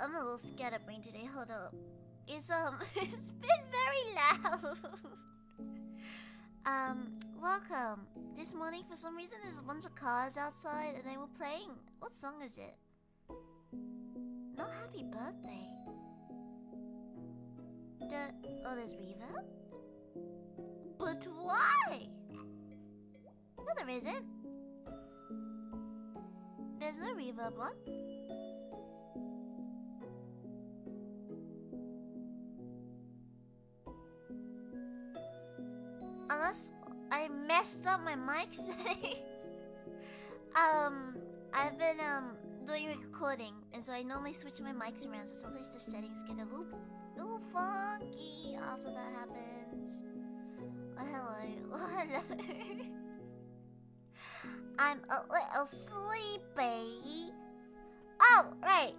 I'm a little scatterbrained today. Hold up. It's it's been very loud. Welcome. This morning, for some reason, there's a bunch of cars outside, and they were playing. What song is it? Not Happy Birthday. Oh, there's reverb? But why? No, there isn't. There's no reverb on. Unless I messed up my mic settings. I've been doing recording, and so I normally switch my mics around, so sometimes the settings get a little funky after that happens. Oh, hello. Oh, hello. I'm a little sleepy. Oh, right.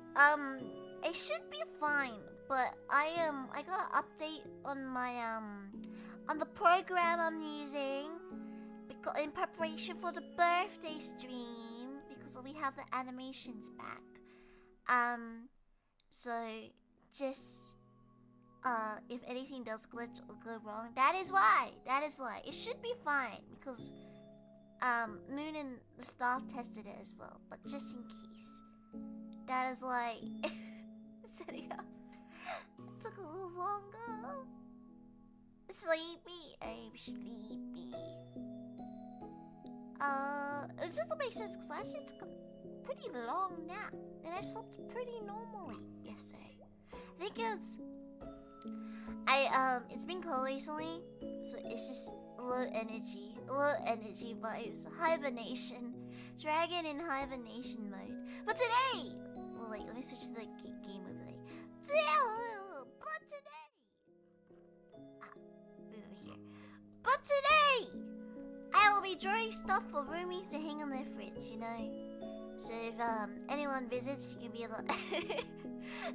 It should be fine, but I got an update on my on the program I'm using in preparation for the birthday stream, because we have the animations back. So just if anything does glitch or go wrong, that is why. It should be fine, because Moon and the staff tested it as well, but just in case. That is why setting up took a little longer. Sleepy, I'm sleepy. It just don't make sense, because I actually took a pretty long nap, and I slept pretty normally yesterday. I think it's been cold recently, so it's just low energy vibes, hibernation, dragon in hibernation mode. But today, well, wait, let me switch to the game overlay. But today, I will be drawing stuff for Ryumies to hang on their fridge, you know. So if anyone visits, you can be able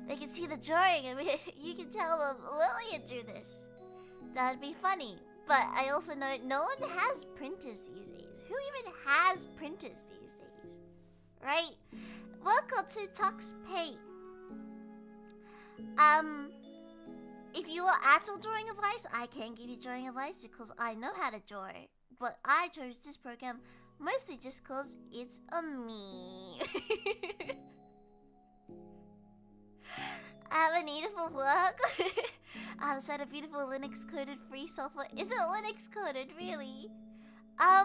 they can see the drawing, and you can tell them Lillian drew this. That'd be funny. But I also know no one has printers these days. Who even has printers these days? Right? Welcome to Tux Paint. If you want actual drawing advice, I can give you drawing advice because I know how to draw. But I chose this program mostly just because it's a me. I have a need for work. I decided a beautiful Linux-coded free software. Is it Linux-coded, really? I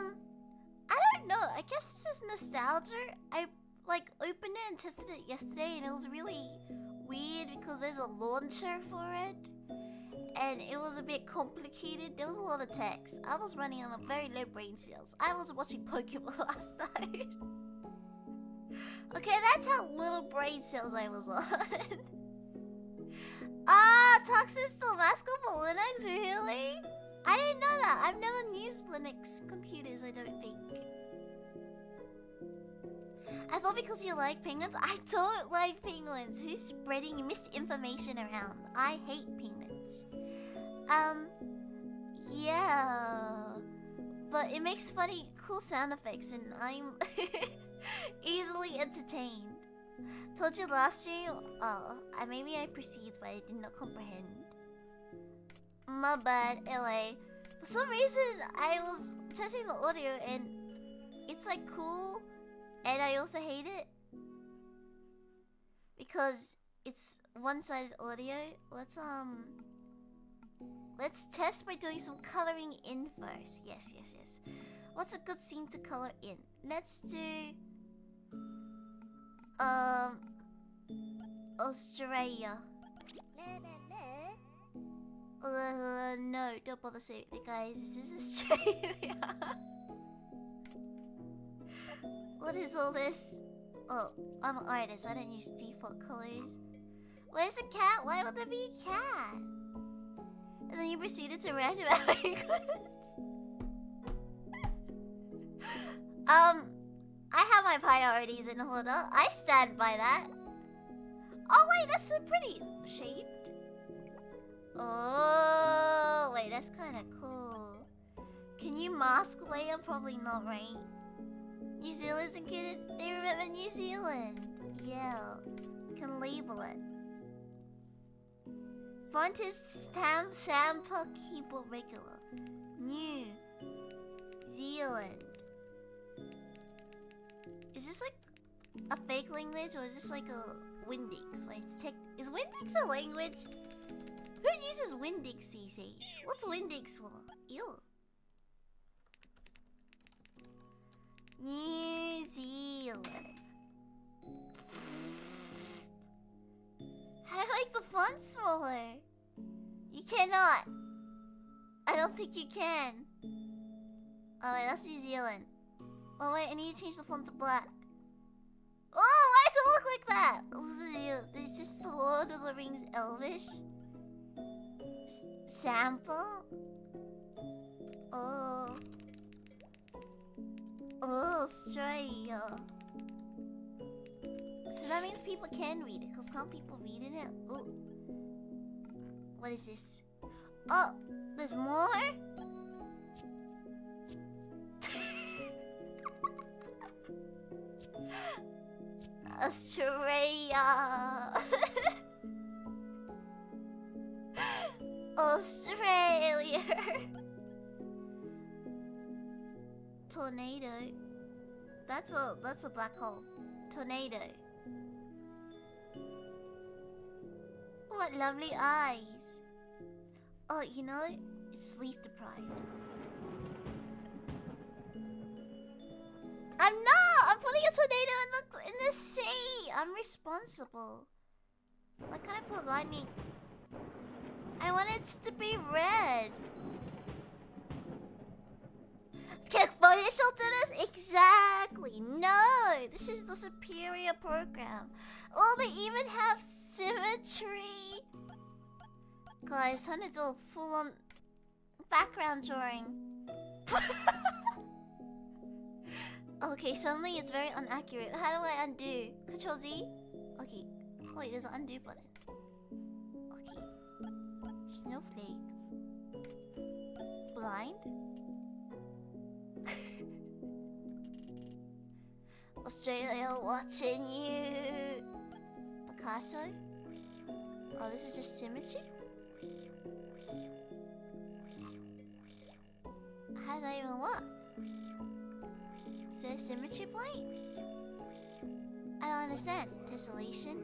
don't know. I guess this is nostalgia. I opened it and tested it yesterday, and it was really weird because there's a launcher for it, and it was a bit complicated. There was a lot of text. I was running on a very low brain cells. I was watching Pokemon last night. Okay, that's how little brain cells I was on. Tux is still mascot for Linux, really? I didn't know that. I've never used Linux computers, I don't think. I thought because you like penguins. I don't like penguins. Who's spreading misinformation around? I hate penguins. Yeah. But it makes funny, cool sound effects, and I'm easily entertained. Told you last stream. Maybe I perceived, but I did not comprehend. My bad, LA. For some reason, I was testing the audio, and it's cool, and I also hate it because it's one-sided audio. Let's test by doing some coloring in first. Yes. What's a good scene to color in? Let's do Australia. No, don't bother saying it, guys. This is Australia. What is all this? Oh, I'm an artist. I don't use default colors. Where's a cat? Why would there be a cat? And then you proceeded to rant about penguins. I have my priorities in order. I stand by that. Oh wait, that's so pretty. Shaped. Oh wait, that's kind of cool. Can you mask layer? Probably not, right? New Zealand's included. They remember New Zealand. Yeah, we can label it. Font is Sampa keyboard regular. New Zealand. Is this like a fake language or is this like a Windix? Wait, is Windix a language? Who uses Windix these days? What's Windix for? Ew. New Zealand. How do I make the font smaller? You cannot. I don't think you can. Oh wait, that's New Zealand. Oh wait, I need to change the font to black. Oh, why does it look like that? Is this the Lord of the Rings Elvish? Sample? Oh. Oh, Australia. So that means people can read it, because can't people read in it? Oh. What is this? Oh, there's more? Australia. Australia. Tornado. That's a black hole. Tornado. What lovely eyes. Oh, you know, it's sleep deprived. I'm not! I'm putting a tornado in the sea! I'm responsible. Why can't I put lightning? I want it to be red. Can Photoshop do this? Exactly. No! This is the superior program. Oh, they even have symmetry. Guys, time to do a full-on background drawing. Okay, suddenly it's very inaccurate. How do I undo? Control Z? Okay. Oh, wait, there's an undo button. Okay. Snowflake. Blind? Australia watching you. Picasso? Oh, this is just symmetry? How does that even work? Is there a symmetry point? I don't understand. Tessellation?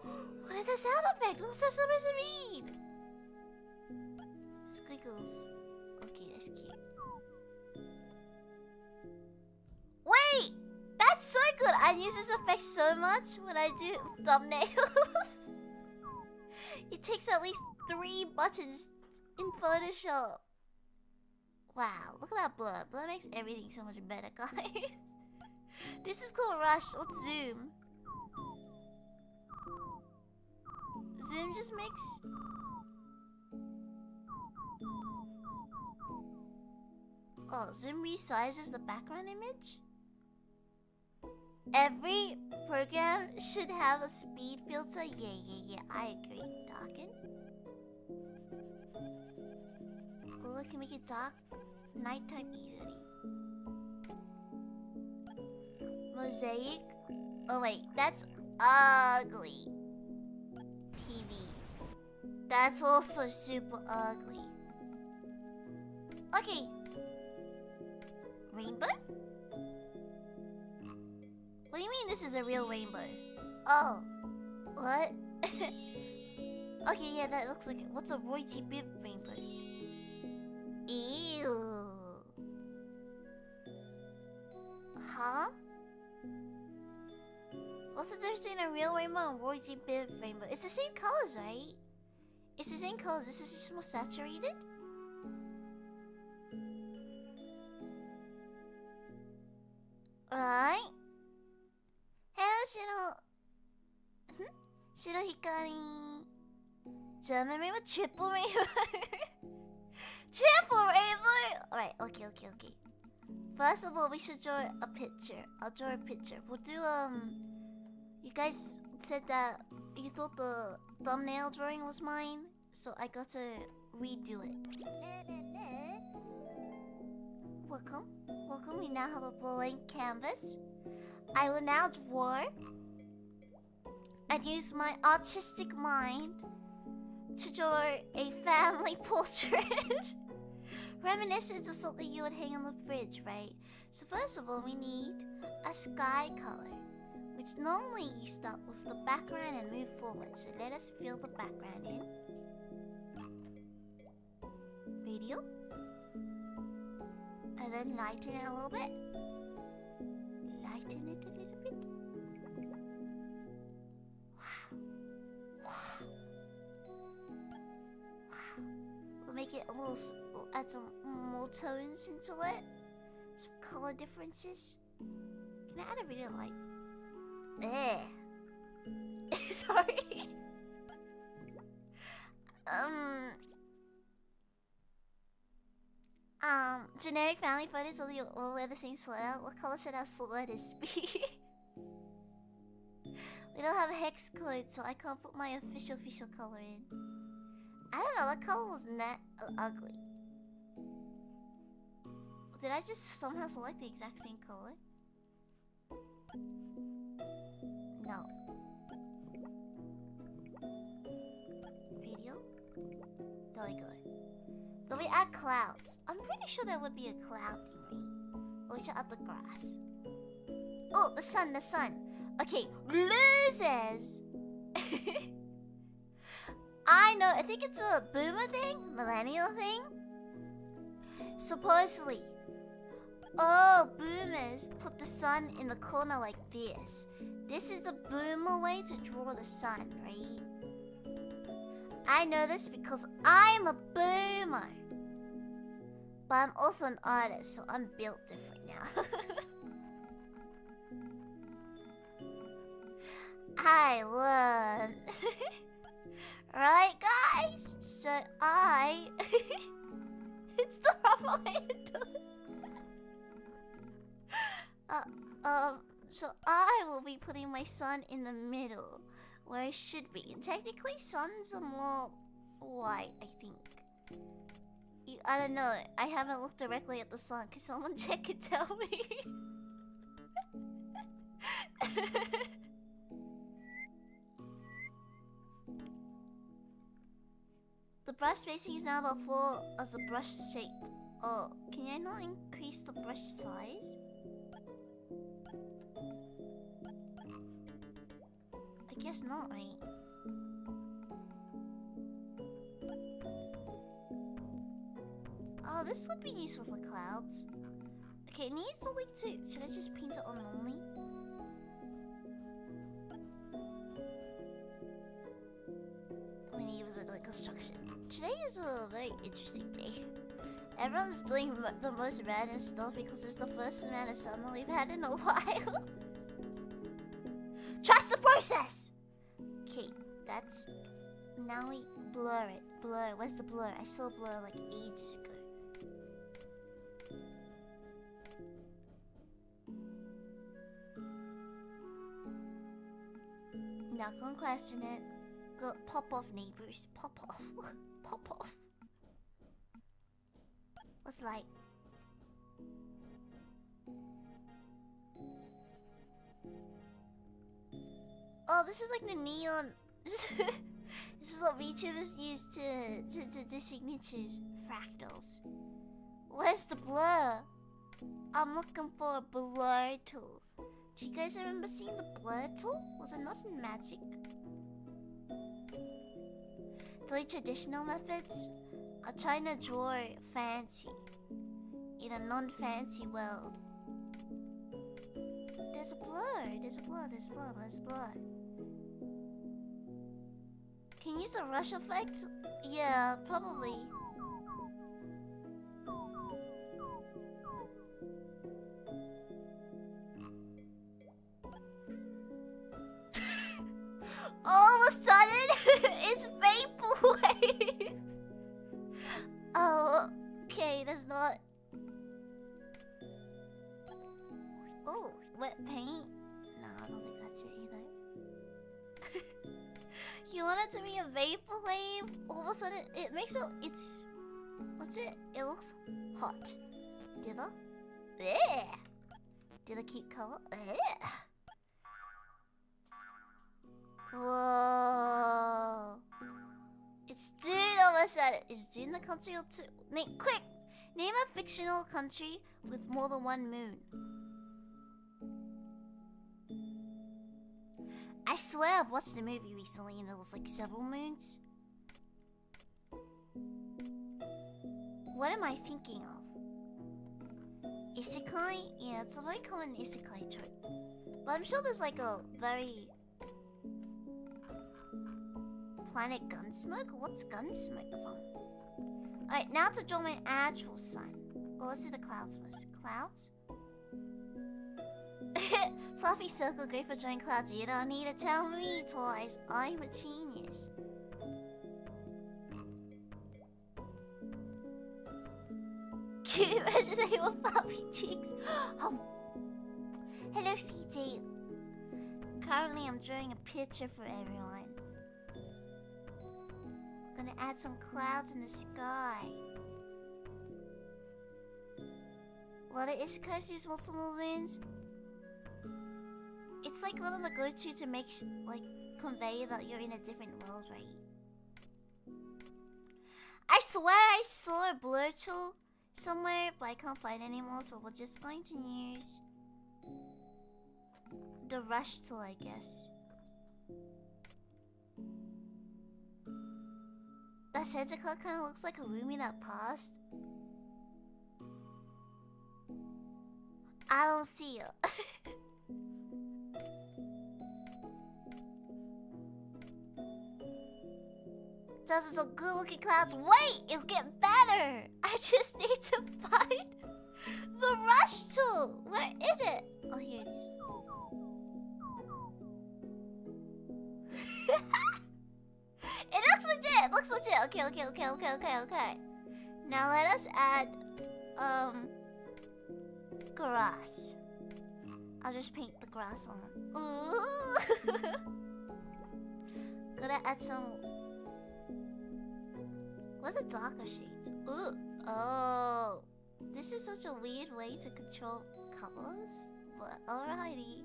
What is that sound effect? What's that supposed to mean? Squiggles. Okay, that's cute. Wait! That's so good! I use this effect so much when I do thumbnails. It takes at least 3 buttons in Photoshop. Wow, look at that blur. Blur makes everything so much better, guys. This is called Rush. What's Zoom? Zoom just makes... Oh, Zoom resizes the background image? Every program should have a speed filter. Yeah, I agree. Darken. Oh, I can make it dark nighttime easily. Mosaic. Oh wait, that's ugly. TV. That's also super ugly. Okay. Rainbow? What do you mean this is a real rainbow? Oh. What? Okay, yeah, that looks like it. What's a Roy G. Biv rainbow? Ew. Huh? What's the difference between a real rainbow and Roy G. Biv rainbow? It's the same colors, right? It's the same colors. This is just more saturated? Right? Hello, Shiro. Shiro Hikari. German rainbow? Triple rainbow? Triple rainbow? Alright, okay. First of all, we should draw a picture. I'll draw a picture. We'll do, You guys said that you thought the thumbnail drawing was mine, so I got to redo it. Welcome. We now have a blank canvas. I will now draw I'd use my artistic mind to draw a family portrait. Reminiscent of something you would hang on the fridge, right? So first of all, we need a sky color, which normally you start with the background and move forward. So let us fill the background in. Radio. And then lighten it a little bit. Lighten it a little bit. Wow. Wow. Wow. We'll make it a little... We'll add some more tones into it. Some color differences. Can I add a video light? Sorry. Generic family photos of you all wear the same sweater. What color should our sweaters be? We don't have a hex code, so I can't put my official color in. I don't know, that color wasn't that ugly. Did I just somehow select the exact same color? No. Video? There we go. Then we add clouds. I'm pretty sure there would be a cloud thing, right? Or we should add the grass. Oh, the sun. Okay, losers! I know, I think it's a boomer thing? Millennial thing? Supposedly, all boomers put the sun in the corner like this. This is the boomer way to draw the sun, right? I know this because I'm a boomer. But I'm also an artist, so I'm built different now. I learn. Right, guys? So it's the proper way to do it. So I will be putting my sun in the middle, where it should be. And technically, suns are more white, I think. I don't know. I haven't looked directly at the sun. Can someone check and tell me? The brush spacing is now about 4 as a brush shape. Oh, can I not increase the brush size? I guess not, right? Oh, this would be useful for clouds. Okay, it needs something to... Should I just paint it on normally? We need to visit the construction. Today is a very interesting day. Everyone's doing the most random stuff because it's the first amount of summer we've had in a while. Trust the process! Okay, that's... Now we blur it. Blur. Where's the blur? I saw blur like ages ago. Not gonna question it. Go pop off, neighbors. Pop off. Pop off. What's light? Oh, this is like the neon. This is what VTubers use to do signatures. Fractals. Where's the blur? I'm looking for a blur tool. Do you guys remember seeing the blur tool? Was it not in Magic? Doing traditional methods are trying to draw fancy in a non-fancy world. There's a blur. There's a blur. There's a blur. There's a blur. Can you use a rush effect? Yeah, probably. All of a sudden, it's vaporwave. Oh, okay, that's not. Oh, wet paint? No, I don't think that's it either. You want it to be a vaporwave? All of a sudden, it makes it. It's. What's it? It looks hot. Did I? Yeah. Did I keep color? Yeah. Whoa. It's Dune almost at it. Is Dune the country or two? Quick! Name a fictional country with more than one moon. I swear I've watched a movie recently and there was like several moons. What am I thinking of? Isekai? Yeah, it's a very common isekai trope. But I'm sure there's like a very... Planet Gunsmoke? What's Gunsmoke from? Alright, now to draw my actual sun. Well, let's do the clouds first. Clouds? Fluffy circle, great for drawing clouds. You don't need to tell me twice. I'm a genius. Cute imagination with fluffy cheeks. Hello, CJ. Currently, I'm drawing a picture for everyone. I'm gonna add some clouds in the sky. What it is, guys, use multiple moons. It's like one of the go-to to make convey that you're in a different world, right? I swear I saw a blur tool somewhere, but I can't find it anymore, so we're just going to use the rush tool, I guess. That Santa Claus kind of looks like a Ryumy that passed. I don't see it. Those are some good looking clouds. Wait, it'll get better. I just need to find the rush tool. Where is it? Oh, here it is. It looks legit. It looks legit. Okay. Now let us add grass. I'll just paint the grass on. Ooh. Gotta add some. What's the darker shades? Ooh. Oh. This is such a weird way to control colors. But alrighty.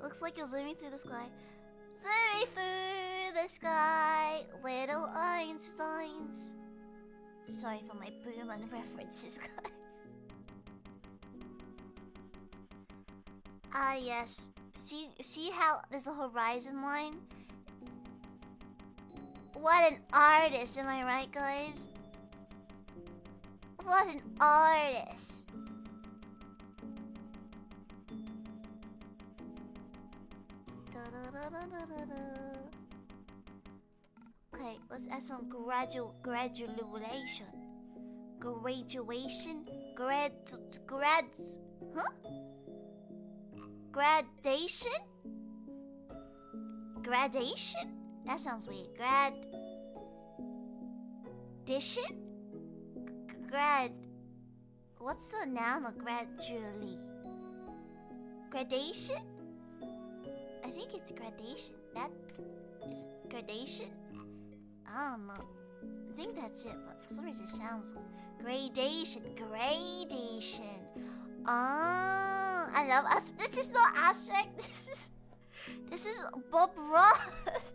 Looks like you're zooming through the sky. Zooming through the sky. Little Einsteins. Sorry for my boomer references, guys. Ah, yes. See how there's a horizon line? What an artist, am I right, guys? What an artist. Okay, let's add some graduation. Gradation? That sounds weird. What's the noun of gradually? Gradation? I think it's gradation. That is gradation? I don't know. I think that's it, but for some reason it sounds gradation. Ah, I love us. This is not abstract. This is Bob Ross.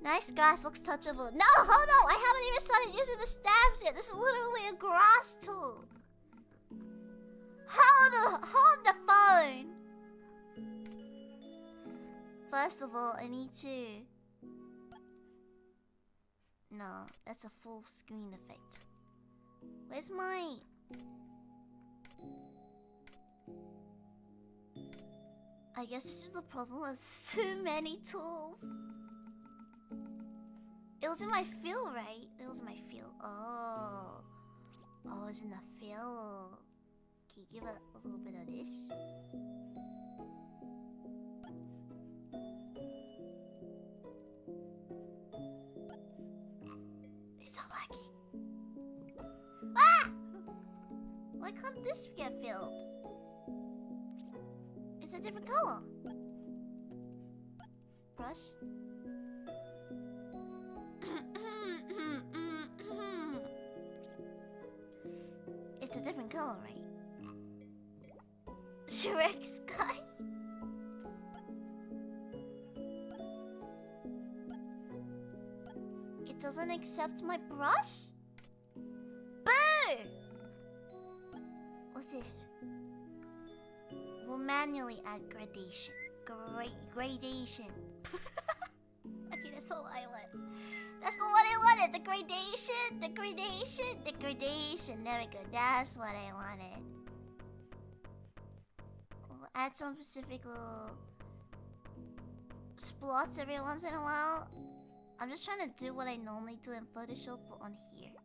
Nice grass looks touchable. No, hold on. I haven't even started using the stabs yet. This is literally a grass tool. Hold the phone. First of all, I need to... No, that's a full screen effect. Where's my... I guess this is the problem of too many tools. It was in my fill, right? It was in my fill. Oh, it was in the fill. Can you give it a little bit of this? It's so lucky. Ah! Why can't this get filled? It's a different color. Brush. It's a different color, right? Shrek's, guys. doesn't accept my brush? Boo! What's this? We'll manually add gradation. Gradation. Okay, that's not what I want. That's not what I wanted. The gradation. There we go. That's what I wanted. We'll add some specific little splots every once in a while. I'm just trying to do what I normally do in Photoshop but on here.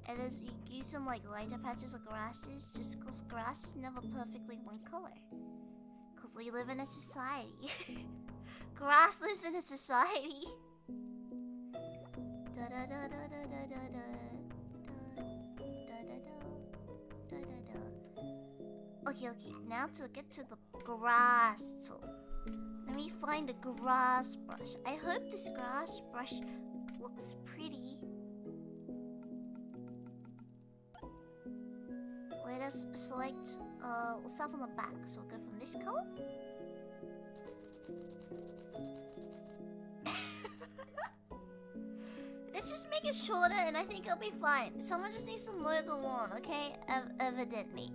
And then you use some like lighter patches of grasses just because grass is never perfectly one color. Because we live in a society. Grass lives in a society. Okay, now to get to the grass tool. Let me find a grass brush. I hope this grass brush looks pretty. Let us select, we'll start on the back. So we'll go from this color. Let's just make it shorter and I think it'll be fine. Someone just needs to mow the lawn, okay? Evidently.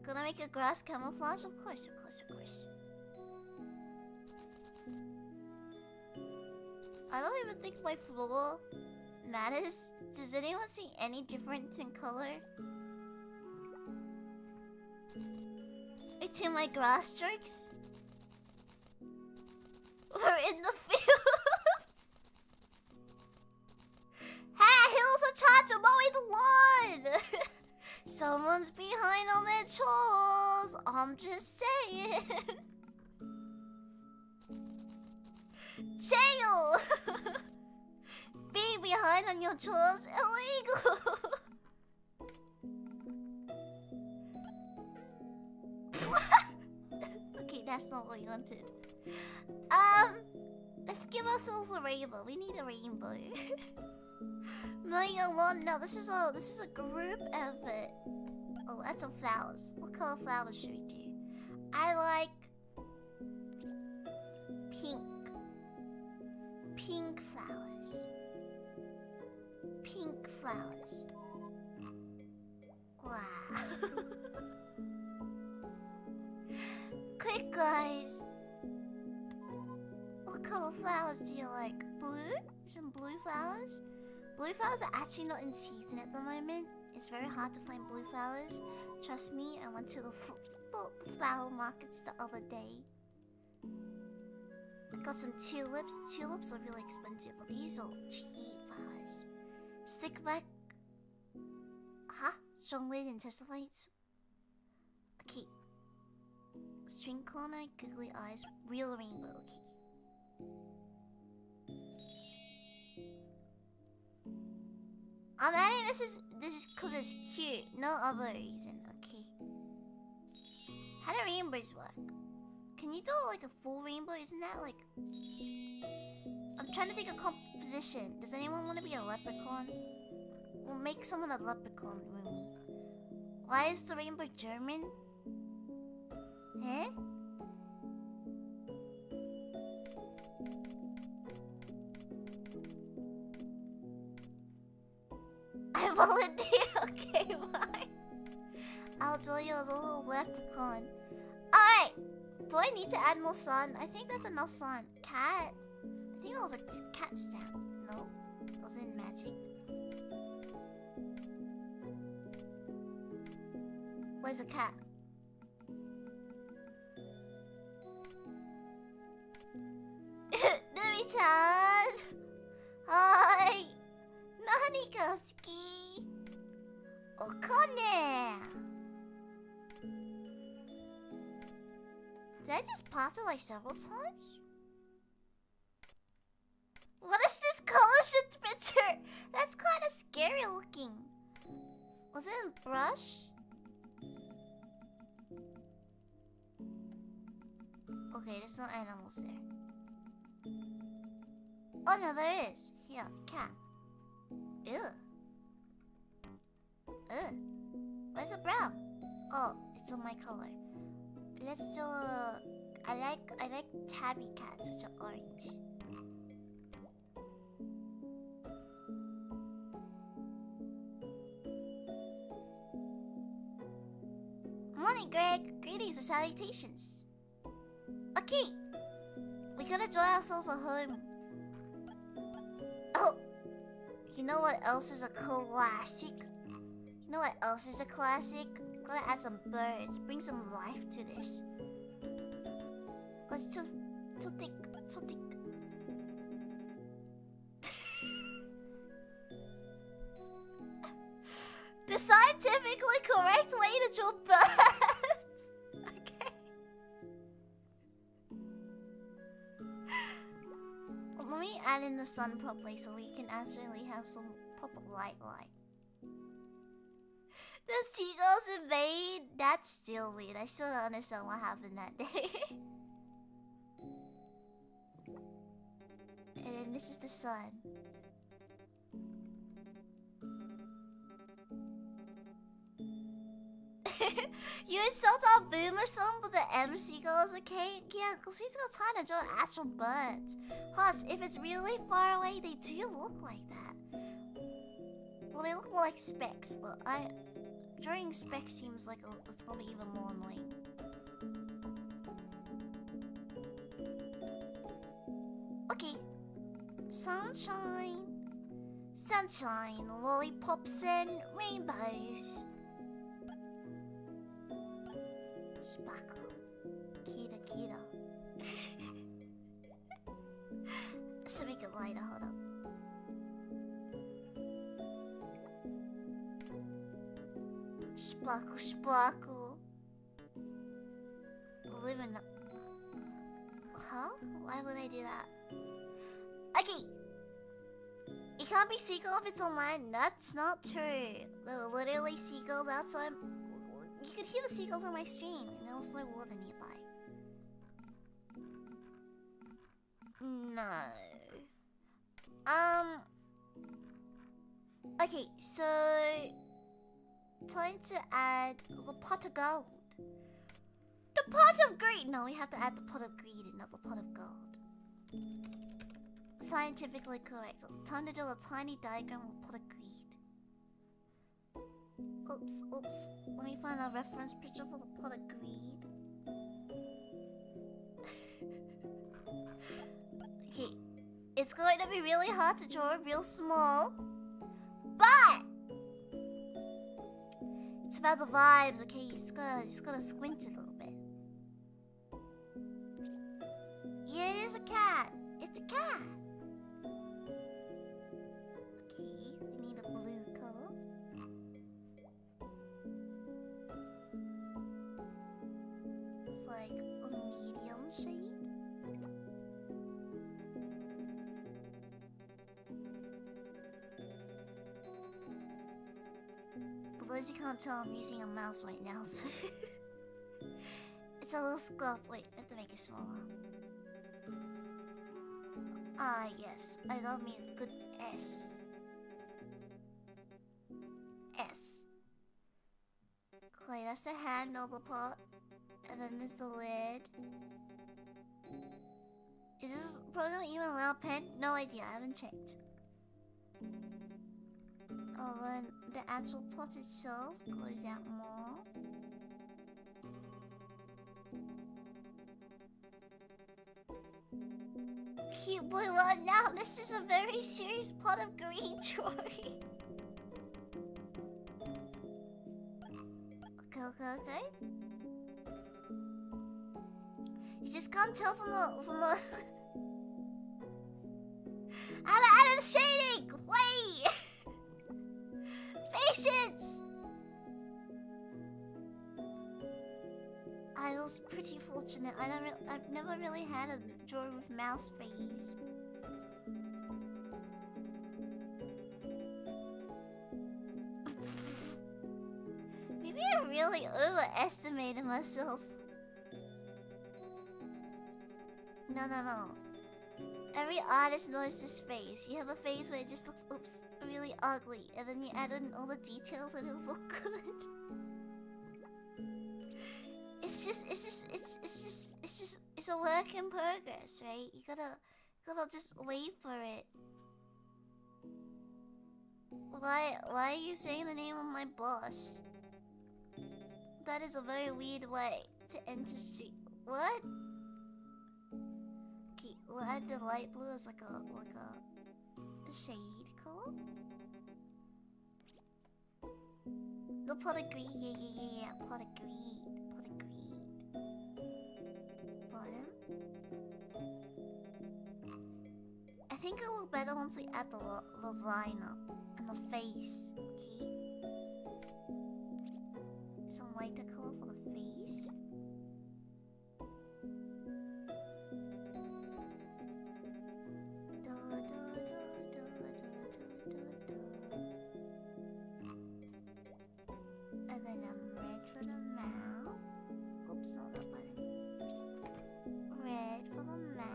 Gonna make a grass camouflage? Of course. I don't even think my floor matters. Does anyone see any difference in color? Between my grass strokes? We're in the field! Hey, Hills are charged of mowing the lawn! Someone's behind on their chores. I'm just saying. Jail! Being behind on your chores illegal. Okay, that's not what we wanted. Let's give ourselves a rainbow. We need a rainbow. Mowing a lawn. No, this is a group effort. Oh, that's some flowers. What color flowers should we do? I like pink. Pink flowers. Pink flowers. Wow. Quick, guys. What color flowers do you like? Blue? Some blue flowers? Blue flowers are actually not in season at the moment. It's very hard to find blue flowers. Trust me, I went to the flower markets the other day. I got some tulips. Tulips are really expensive, but these are cheap flowers. Stickback. Huh? Strong lid and tessellates. Okay. String corner, googly eyes, real rainbow. Okay. I'm adding this is because it's cute, no other reason. Okay. How do rainbows work? Can you do like a full rainbow? Isn't that like? I'm trying to think of composition. Does anyone want to be a leprechaun? We'll make someone a leprechaun, Ryumi. Why is the rainbow German? Huh? I volunteer. Okay, bye. I'll join you as a little leprechaun. Alright. Do I need to add more sun? I think that's enough sun. Cat. I think that was a cat stamp. No. It wasn't magic. Where's a cat? Numi-chan! Hi! Nani ga suki? Okane! Did I just pass it like several times? What is this color shift picture? That's kind of scary looking. Was it a brush? Okay, there's no animals there. Oh no, there is. Here, cat. Ew. Ugh. Where's the brown? Oh, it's on my color. Let's do a... I like tabby cats, which are orange. morning, Greg. Greetings and salutations. Okay, we gotta enjoy ourselves at home. Oh, you know what else is a classic? You know what else is a classic? Gotta add some birds. Bring some life to this. Let's just think. The scientifically correct way to draw birds. Okay. Let me add in the sun properly so we can actually have some proper light. The seagulls invade? That's still weird. I still don't understand what happened that day. And then this is the sun. You insult our boomer son with the M seagulls, okay? Yeah, because he's got time to draw actual birds. Plus, if it's really far away, they do look like that. Well, they look more like specks, but drawing specks seems like it's gonna be even more annoying. Okay. Sunshine. Sunshine, lollipops, and rainbows. Sparkle. Kita. I should make it lighter, hold up. Sparkle. Living up. Huh? Why would I do that? Okay. It can't be seagull if it's online. That's not true. There are literally seagulls outside. You could hear the seagulls on my stream, and there was no water nearby. No. Okay, so time to add the pot of gold. The pot of greed. No, we have to add the pot of greed and not the pot of gold. Scientifically correct. Time to do a tiny diagram of pot of greed. Oops. Let me find a reference picture for the pot of greed. Okay. It's going to be really hard to draw real small. But it's about the vibes, okay? You just gotta squint a little bit. Yeah, it is a cat. It's a cat. Okay, we need a blue color. It's like a medium shade. For those who can't tell, I'm using a mouse right now, so it's a little scuffed. Wait, I have to make it smaller. Ah, yes. I love me a good S. Okay, that's the handle of the pot. And then there's the lid. Is this program even allow pen? No idea, I haven't checked. Oh, then the actual pot itself goes out more. Cute boy, well now this is a very serious pot of green drawing. Okay. You just can't tell from the add the shading! Wait! Patience! I was pretty fortunate. I've never really had a drawing with mouse face. Maybe I really overestimated myself. No. Every artist knows this face. You have a face where it just looks, really ugly, and then you add in all the details and it'll look good. It's a work in progress, right? You gotta just wait for it. Why are you saying the name of my boss? That is a very weird way to enter street. What? Okay, we'll add the light blue as like a shade color. The pot of greed, yeah. Pot of greed. Bottom. I think it'll look better once we add the liner and the face. Okay. Some lighter color for the face. And then red for the mouth. Oops, not that button. Red for the mouth.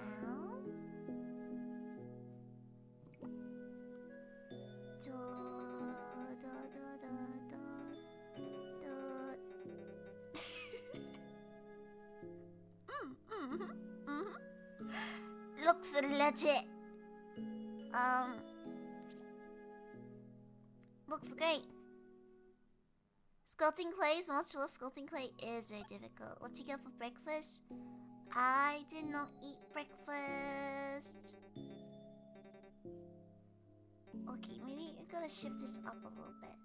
Looks legit. Looks great. Sculpting clay is much less. Sculpting clay is very difficult. What do you get for breakfast? I did not eat breakfast. Okay, maybe I gotta shift this up a little bit.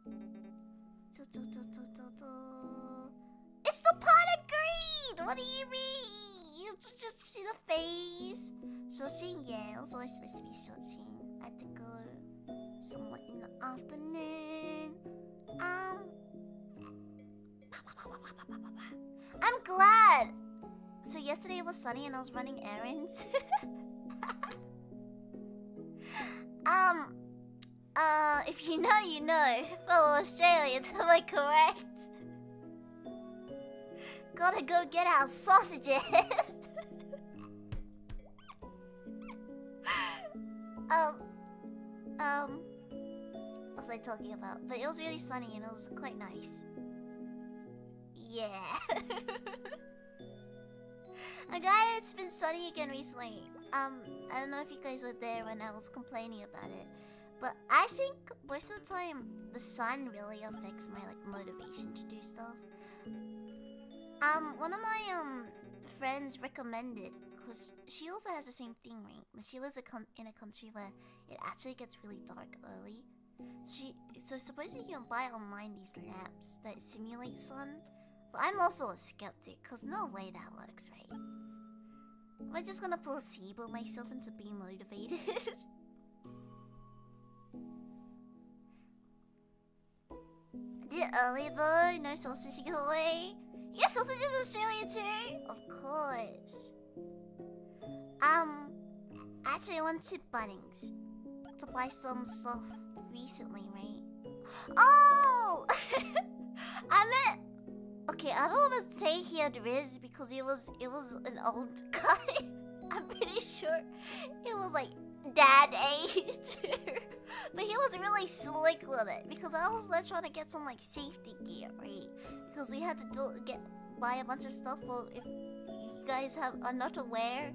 It's the pot of greed! What do you mean? You just see the face. Shoshin, yeah, it was always supposed to be Shoshin. I had to go somewhat in the afternoon. I'm glad! So yesterday it was sunny and I was running errands. If you know, you know. Fellow Australians, am I correct? Gotta go get our sausages! What was I talking about? But it was really sunny and it was quite nice. Yeah. I'm glad it's been sunny again recently. I don't know if you guys were there when I was complaining about it, but I think most of the time the sun really affects my motivation to do stuff. One of my friends recommended, because she also has the same thing, right? But she lives in a country where it actually gets really dark early. So supposedly you can buy online these lamps that simulate sun. But I'm also a skeptic, because no way that works, right? Am I just gonna placebo myself into being motivated? Did early though? No sausage giveaway? You get sausages in Australia too? Of course. Actually I went to Bunnings to buy some stuff recently, right? Oh! I meant... Okay, I don't want to say he had Riz because it was an old guy. I'm pretty sure it was like dad age. But he was really slick with it because I was like trying to get some safety gear, right? Because we had to buy a bunch of stuff. Well, if you guys are not aware,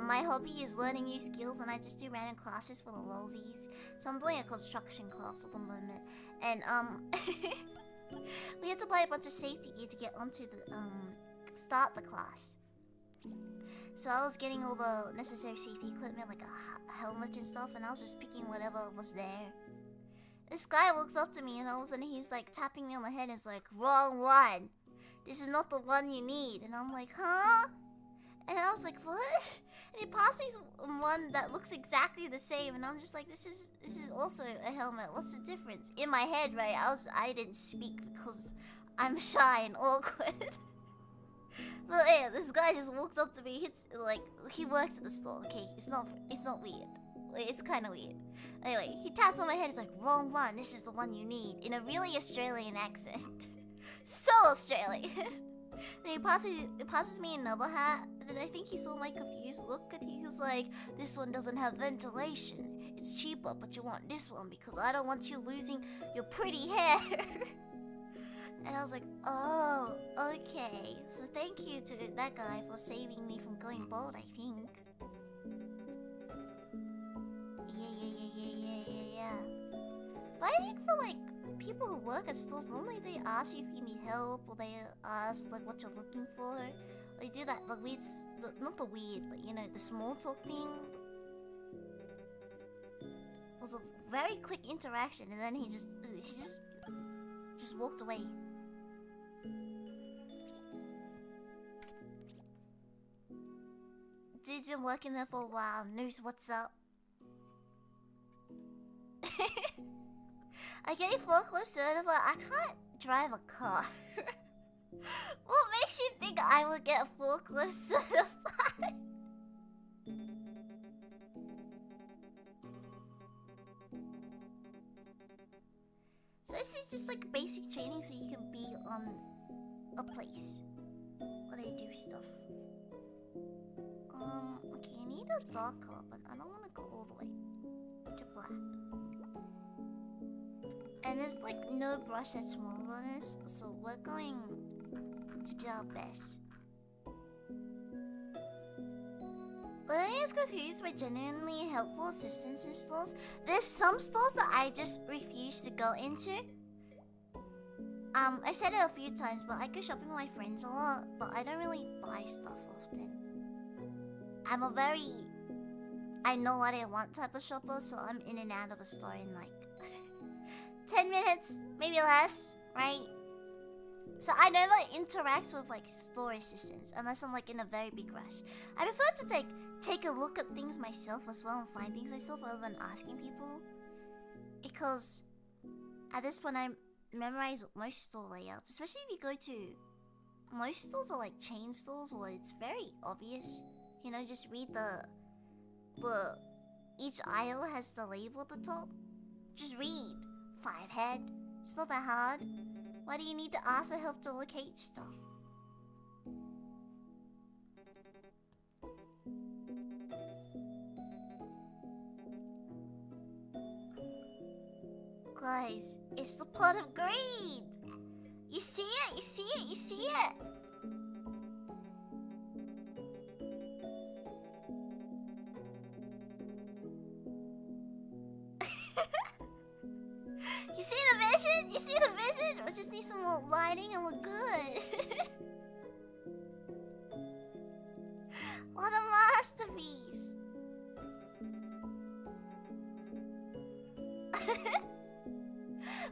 my hobby is learning new skills and I just do random classes for the lolsies. So I'm doing a construction class at the moment. And we had to buy a bunch of safety gear to get onto the start the class. So I was getting all the necessary safety equipment like a helmet and stuff, and I was just picking whatever was there. This guy walks up to me and all of a sudden he's tapping me on the head and is like, "Wrong one. This is not the one you need." And I'm like, "Huh?" And I was like, "What?" And he passed me one that looks exactly the same, and I'm just like, this is also a helmet. What's the difference? In my head, right? I didn't speak because I'm shy and awkward. But yeah, this guy just walks up to me. He works at the store. Okay, it's not weird. It's kind of weird. Anyway, he taps on my head. He's like, "Wrong one. This is the one you need," in a really Australian accent. So Australian. Then he passes me another hat, and then I think he saw my confused look, and he was like, "This one doesn't have ventilation. It's cheaper, but you want this one because I don't want you losing your pretty hair." And I was like, "Oh, okay. So thank you to that guy for saving me from going bald, I think." Yeah. But I think for people who work at stores, normally they ask you if you need help, or they ask like what you're looking for. They do that, the weird, not the weird, but you know, the small talk thing. It was a very quick interaction, and then he just walked away. Dude's been working there for a while, knows what's up. I get a forklift certified, but I can't drive a car. What makes you think I will get a forklift certified? So this is just like basic training so you can be on a place where they do stuff. Okay, I need a dark color, but I don't want to go all the way to black. And there's like no brush that's smaller than this, so we're going to do our best. Lillian is confused by genuinely helpful assistance in stores. There's some stores that I just refuse to go into. I've said it a few times, but I go shopping with my friends a lot, but I don't really buy stuff often. I'm a very I know what I want type of shopper, so I'm in and out of a store in like 10 minutes, maybe less, right? So I never interact with like store assistants unless I'm like in a very big rush. I prefer to take a look at things myself as well and find things myself rather than asking people. Because at this point I memorize most store layouts, especially if you go to most stores are like chain stores where it's very obvious. You know, just read the each aisle has the label at the top. Just read. 5 head. It's not that hard. Why do you need to ask for help to locate stuff? Guys, it's the pot of greed! You see it? You see it? You see it? You see the vision? You see the vision? We just need some more lighting and we're good. What a masterpiece.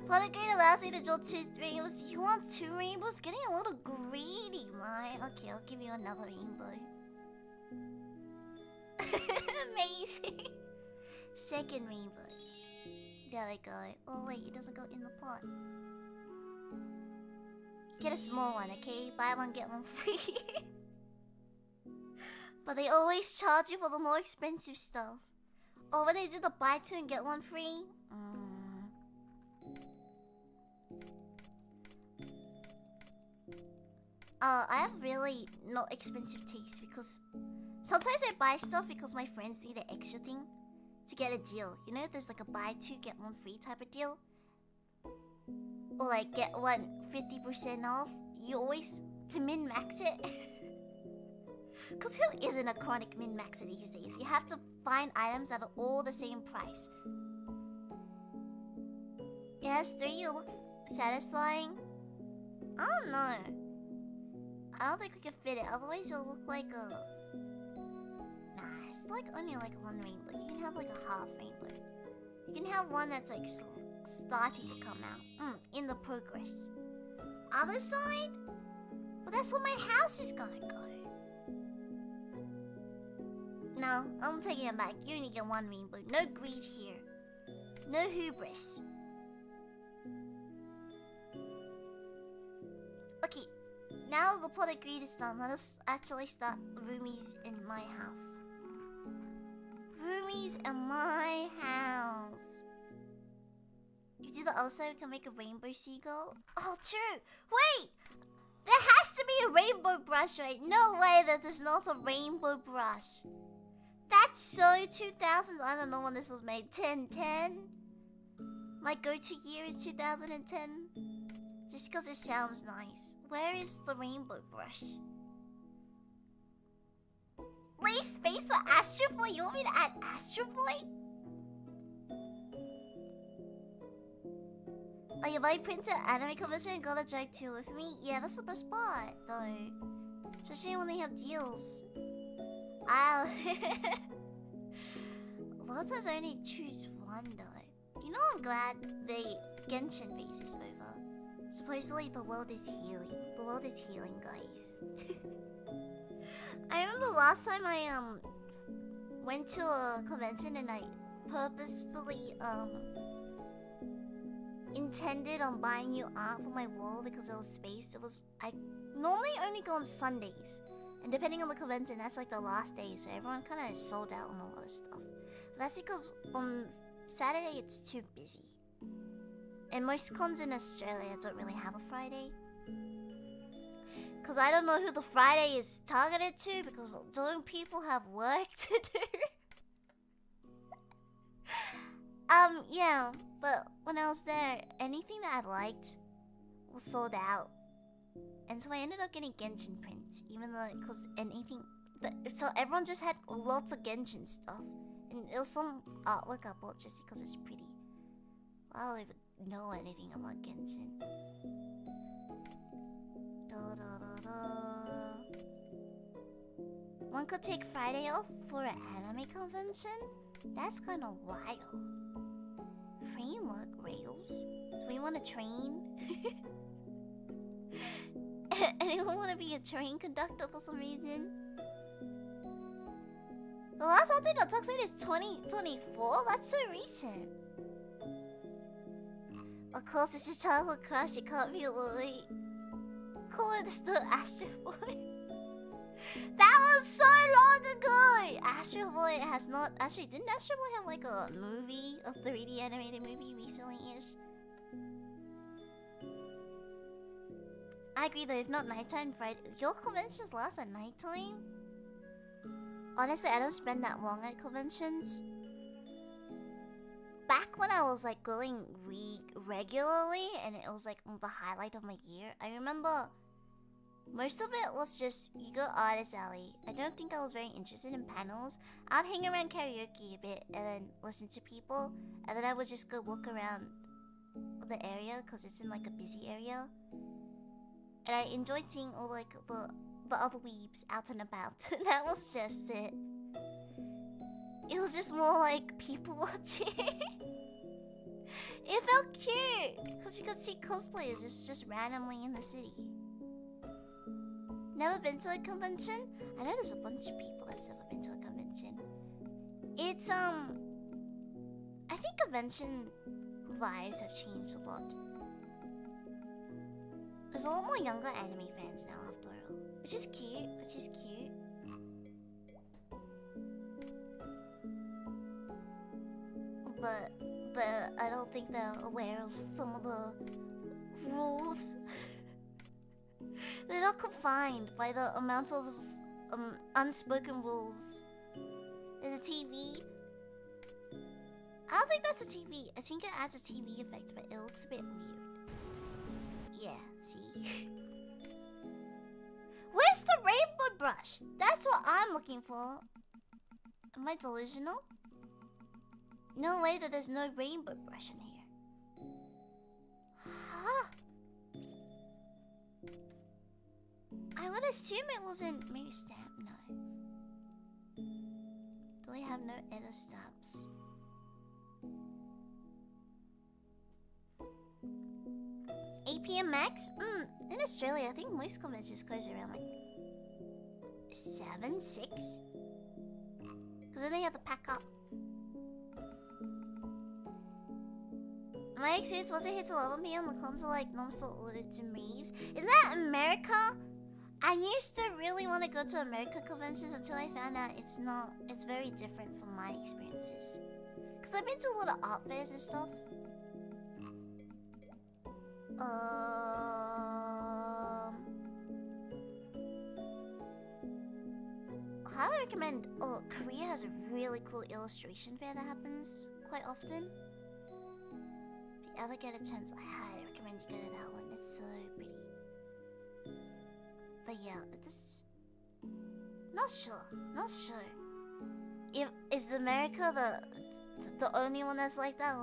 Pot of greed allows me to draw 2 rainbows. You want 2 rainbows? Getting a little greedy, my. Okay, I'll give you another rainbow. Amazing. Second rainbow. There we go. Oh wait, it doesn't go in the pot. Get a small one, okay? Buy one, get one free. But they always charge you for the more expensive stuff. Oh, when they do the buy 2 and get 1 free? I have really not expensive taste because sometimes I buy stuff because my friends need an extra thing to get a deal. You know, there's like a buy 2 get 1 free type of deal. Or like get one 50% off. You always to min-max it. Because who isn't a chronic min-maxer these days? You have to find items that are all the same price. Yes, 3 you look satisfying. I don't know. I don't think we can fit it. Otherwise it'll look like a... Nah, it's like only like 1 rainbow. You can have like a half rainbow. You can have one that's like starting to come out. In the progress. Other side? But that's where my house is gonna go. No, I'm taking it back. You only get 1 rainbow. No greed here. No hubris. Okay, now the pot of greed is done. Let us actually start Ryumies in my house. Ryumies in my house. If you do the other side, we can make a rainbow seagull. Oh, true. Wait! There has to be a rainbow brush, right? No way that there's not a rainbow brush. That's so 2000s. I don't know when this was made. 1010? My go-to year is 2010. Just because it sounds nice. Where is the rainbow brush? Leave space for Astro Boy? You want me to add Astro Boy? Oh, you like printed anime convention and gotta drag 2 with me? Yeah, that's the best part, though. Especially when they have deals. A lot of times I only choose one, though. You know, I'm glad the Genshin phase is over. Supposedly the world is healing. The world is healing, guys. I remember last time I went to a convention and I purposefully intended on buying new art for my wall because there was space. I normally only go on Sundays, and depending on the convention, that's like the last day, so everyone kind of sold out on a lot of stuff. But that's because on Saturday it's too busy, and most cons in Australia don't really have a Friday. Cause I don't know who the Friday is targeted to, because don't people have work to do? Yeah, but when I was there, anything that I liked was sold out. And so I ended up getting Genshin prints, even though, cause anything... So everyone just had lots of Genshin stuff. And it was some artwork I bought just because it's pretty. I don't even know anything about Genshin. One could take Friday off for an anime convention? That's kind of wild. Framework rails? Do we want to train? Anyone want to be a train conductor for some reason? The last update on Tuxedo is 2024? That's so recent. Of course, it's a childhood crush. You can't be late. Cooler than still Astro Boy. That was so long ago! Astro Boy has not... Actually, didn't Astro Boy have like a movie? A 3D animated movie recently-ish? I agree though, if not nighttime Friday... Your conventions last at nighttime? Honestly, I don't spend that long at conventions. Back when I was like going regularly and it was like the highlight of my year, I remember... Most of it was just, you go Artist Alley. I don't think I was very interested in panels. I'd hang around karaoke a bit and then listen to people. And then I would just go walk around the area because it's in like a busy area. And I enjoyed seeing all like the other weebs out and about. That was just it. It was just more like people watching. It felt cute because you could see cosplayers just randomly in the city. Never been to a convention? I know there's a bunch of people that's never been to a convention. It's I think convention vibes have changed a lot. There's a lot more younger anime fans now after all. Which is cute, But I don't think they're aware of some of the rules. They're not confined by the amount of unspoken rules. There's a TV. I don't think that's a TV. I think it adds a TV effect, but it looks a bit weird. Yeah, see? Where's the rainbow brush? That's what I'm looking for. Am I delusional? No way that there's no rainbow brush in here. Huh? I would assume it wasn't maybe stamp. No. Do we have no other stamps? 8 PM max? In Australia, I think most conventions close around like 7, 6. Because then they have to pack up. My experience wasn't hit 11 PM. The console like non-stop ordered to Reeves. Isn't that America? I used to really want to go to America conventions until I found out it's not. It's very different from my experiences. Because I've been to a lot of art fairs and stuff. I highly recommend. Oh, Korea has a really cool illustration fair that happens quite often. If you ever get a chance, I highly recommend you go to that one. It's so pretty. But yeah, this... Not sure. Is America the only one that's like that?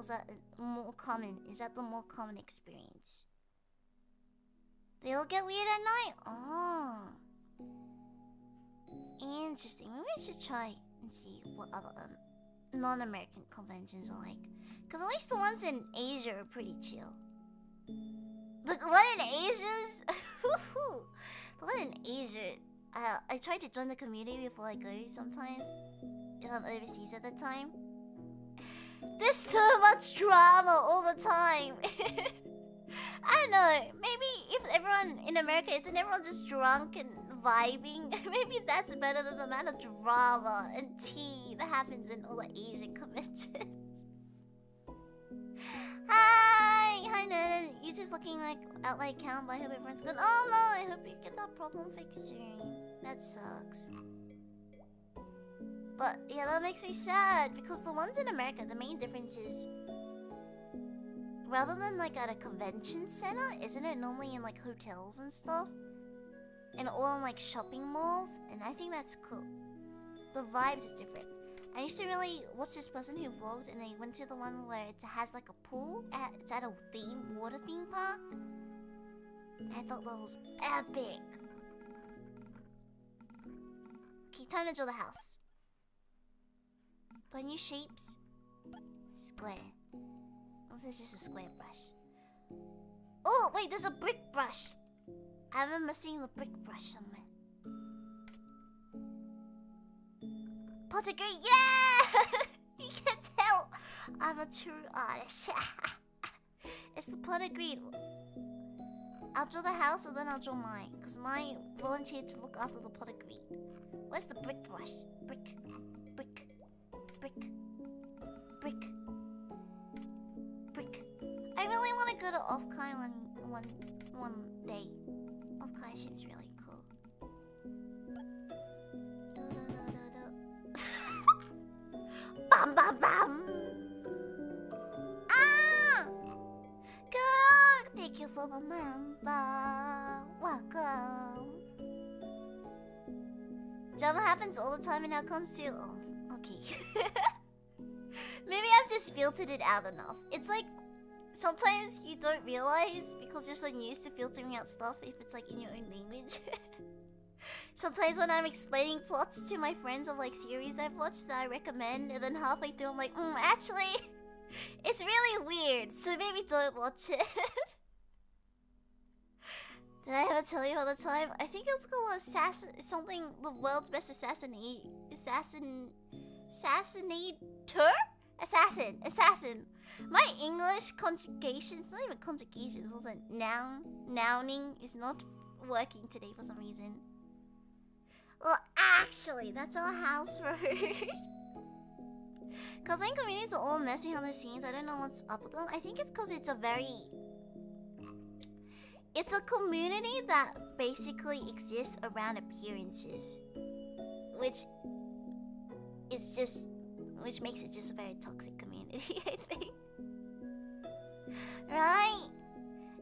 more common? Is that the more common experience? They all get weird at night? Oh. Interesting. Maybe I should try and see what other non-American conventions are like. Because at least the ones in Asia are pretty chill. The one in Asia's... the one in Asia... I try to join the community before I go sometimes. If I'm overseas at the time. There's so much drama all the time. I don't know. Maybe if everyone in America isn't everyone just drunk and vibing, maybe that's better than the amount of drama and tea that happens in all the Asian conventions. Hi, Nerd. You just looking like out like count, but I hope everyone's good. Oh no, I hope you get that problem fixed soon. That sucks. But yeah, that makes me sad because the ones in America, the main difference is rather than like at a convention center, isn't it normally in like hotels and stuff? And all in like shopping malls, and I think that's cool. The vibes is different. I used to really watch this person who vlogged and they went to the one where it has like a pool. It's at a water theme park. I thought that was epic. Okay, time to draw the house. Do I need shapes? Square. Oh, this is just a square brush. Oh, wait, there's a brick brush. I remember seeing the brick brush somewhere. Potter green, yeah! You can tell I'm a true artist. It's the Potter green. I'll draw the house and then I'll draw mine. Because mine volunteered to look after the Potter green. Where's the brick brush? Brick. Brick. Brick. Brick. Brick. I really want to go to Off-Kai one day. Off-Kai seems really cool. Bam bam bam! Ah! Good! Thank you for the member. Welcome. Drama happens all the time in our cons too. Oh, okay. Maybe I've just filtered it out enough. It's like sometimes you don't realize because you're so used to filtering out stuff if it's like in your own language. Sometimes when I'm explaining plots to my friends of like series I've watched that I recommend, and then halfway through I'm like, actually, it's really weird, so maybe don't watch it. Did I ever tell you all the time? I think it's called something, the world's best assassin. My English conjugation, it's not even conjugation, it's also nouning is not working today for some reason. Well, actually, that's our house road. Cause I think communities are all messy on the scenes. I don't know what's up with them. I think it's cause it's a community that basically exists around appearances. Which makes it just a very toxic community, I think. Right?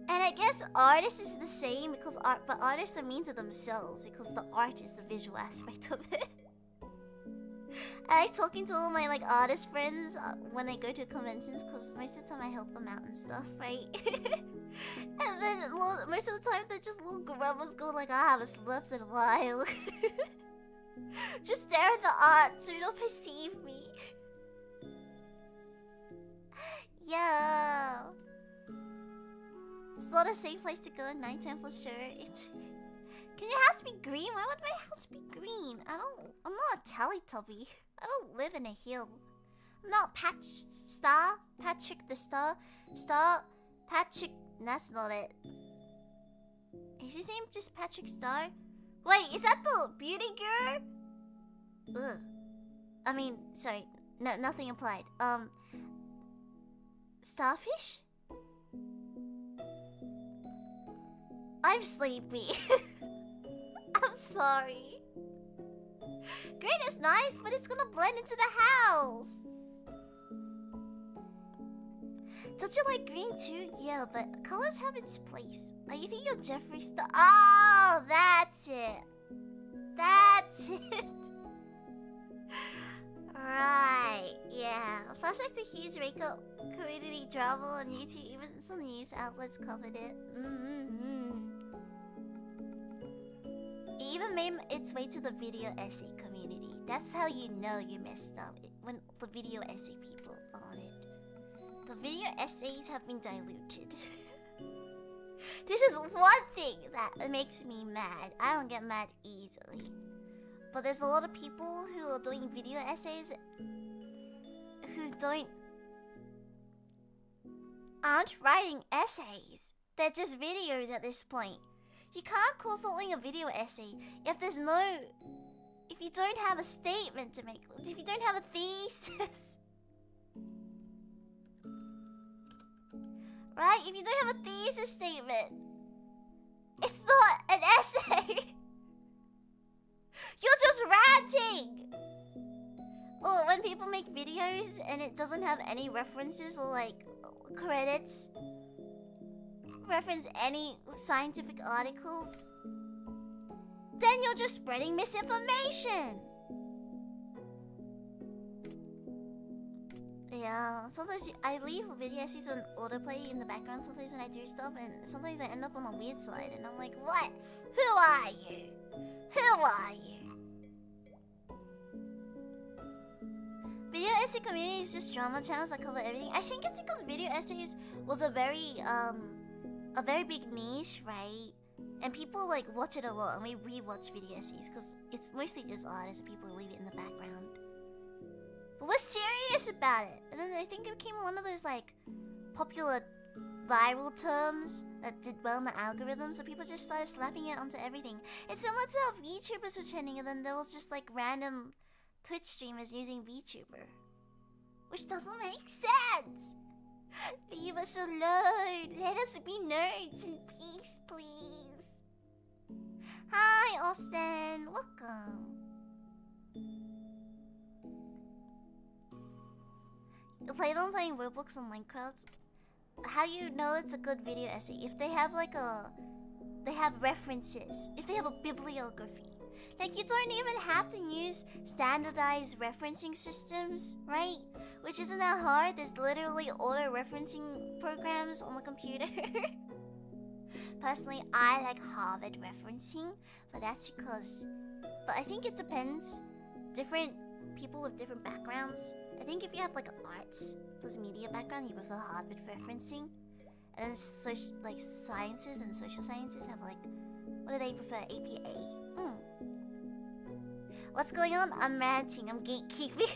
And I guess artists is the same because but artists are mean to themselves because the art is the visual aspect of it. I like talking to all my like artist friends when they go to conventions because most of the time I help them out and stuff, right? And then most of the time they're just little grubbers going like, I haven't slept in a while. Just stare at the art so you don't perceive me. Yeah. It's not a safe place to go at nighttime for sure. Can your house be green? Why would my house be green? I'm not a Teletubby. I don't live in a hill. I'm not Patrick the Star. Patrick, that's not it. Is his name just Patrick Star? Wait, is that the beauty girl? Ugh. I mean, sorry, nothing implied. Starfish? I'm sleepy. I'm sorry. Green is nice, but it's gonna blend into the house. Don't you like green too? Yeah, but colors have its place. Are you thinking of Jeffree Star? Oh, that's it. That's it. Right, yeah. hashtag's a huge makeup community drama on YouTube. Even some news outlets covered it. It even made its way to the video essay community. That's how you know you messed up, when the video essay people are on it. The video essays have been diluted. This is one thing that makes me mad. I don't get mad easily. But there's a lot of people who are doing video essays who aren't writing essays. They're just videos at this point. You can't call something a video essay if you don't have a statement to make, if you don't have a thesis. Right? If you don't have a thesis statement, it's not an essay. You're just ranting. Or when people make videos and it doesn't have any references or like credits, reference any scientific articles, then you're just spreading misinformation. Yeah, sometimes I leave video essays on autoplay in the background sometimes when I do stuff, and sometimes I end up on a weird slide and I'm like, what? Who are you? Who are you? Video essay community is just drama channels that cover everything. I think it's because video essays was a very big niche, right? And people like watch it a lot, and we rewatch video essays because it's mostly just artists and people leave it in the background. But we're serious about it. And then I think it became one of those like popular viral terms that did well in the algorithm, so people just started slapping it onto everything. It's similar to how VTubers were trending, and then there was just like random Twitch streamers using VTuber, which doesn't make sense. Leave us alone. Let us be nerds in peace, please. Hi, Austin. Welcome. Play them playing Roblox on Minecraft. How you know it's a good video essay? If they have they have references. If they have a bibliography. Like, you don't even have to use standardized referencing systems, right? Which isn't that hard. There's literally auto-referencing programs on the computer. Personally, I like Harvard referencing, but that's because... But I think it depends. Different people with different backgrounds. I think if you have like arts plus media background, you prefer Harvard referencing. And then like sciences and social sciences have like... What do they prefer? APA. What's going on? I'm ranting. I'm gatekeeping.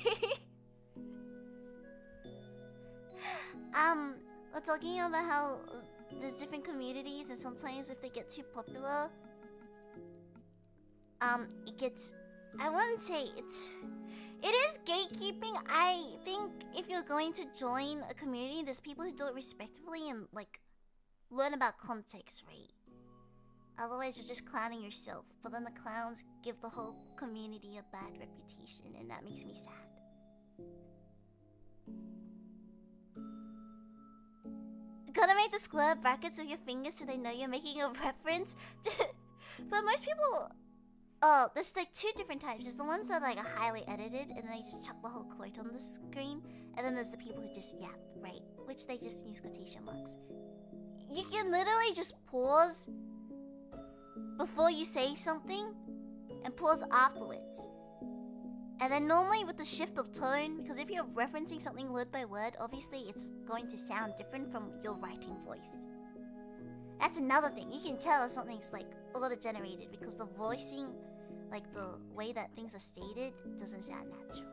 We're talking about how there's different communities, and sometimes if they get too popular, it gets... I wouldn't say it is gatekeeping. I think if you're going to join a community, there's people who do it respectfully and like learn about context, right? Otherwise, you're just clowning yourself. But then the clowns give the whole community a bad reputation, and that makes me sad. Gotta make the square brackets with your fingers so they know you're making a reference. But most people... Oh, there's like two different types. There's the ones that like are highly edited, and then they just chuck the whole quote on the screen. And then there's the people who just yap, right? Which they just use quotation marks. You can literally just pause before you say something, and pause afterwards. And then normally with the shift of tone, because if you're referencing something word by word, obviously it's going to sound different from your writing voice. That's another thing. You can tell if something's like auto-generated because the voicing, like the way that things are stated, doesn't sound natural.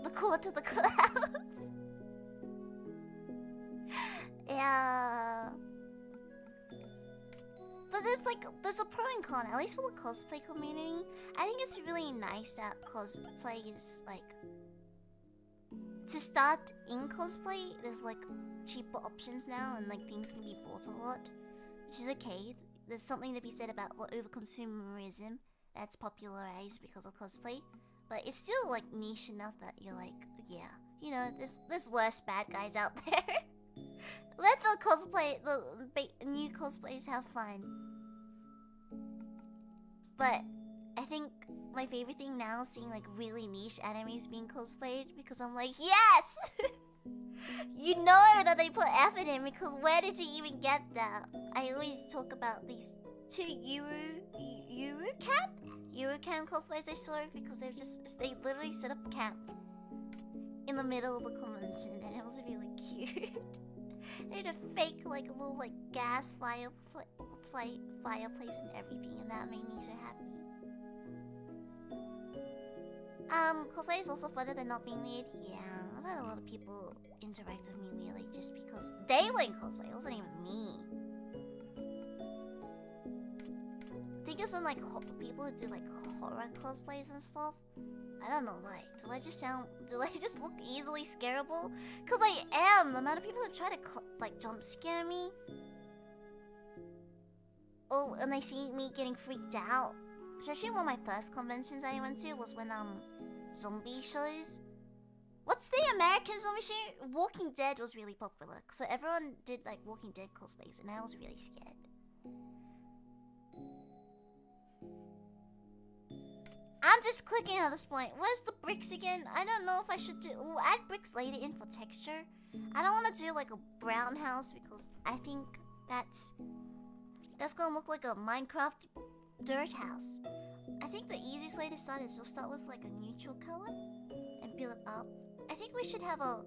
The core to the clouds. Yeah. But there's a pro and con, at least for the cosplay community. I think it's really nice that cosplay is like... To start in cosplay, there's like cheaper options now, and like things can be bought a lot, which is okay. There's something to be said about over-consumerism that's popularized because of cosplay. But it's still like niche enough that you're like, yeah, you know, there's worse bad guys out there. Let the new cosplays have fun. But I think my favorite thing now is seeing like really niche animes being cosplayed because I'm like, yes! You know that they put effort in because where did you even get that? I always talk about these two Eurocamp cosplays I saw because they literally set up camp in the middle of the convention and it was really cute. They had a fake like little like gas fireplace and everything and that made me so happy. Cosplay is also funner than not being weird. Yeah, I've had a lot of people interact with me weirdly just because they like cosplay. It wasn't even me. I think it's when like people who do like horror cosplays and stuff. I don't know why. Do I just look easily scareable? Cause I am. The amount of people who try to like jump scare me. Oh, and they see me getting freaked out. Especially one of my first conventions I went to was when zombie shows. What's the American zombie show? Walking Dead was really popular, so everyone did like Walking Dead cosplays, and I was really scared. I'm just clicking at this point. Where's the bricks again? I don't know if I should do. Ooh, add bricks later in for texture. I don't want to do like a brown house because I think that's gonna look like a Minecraft dirt house. I think the easiest way to start is to start with like a neutral color and build it up. I think we should have a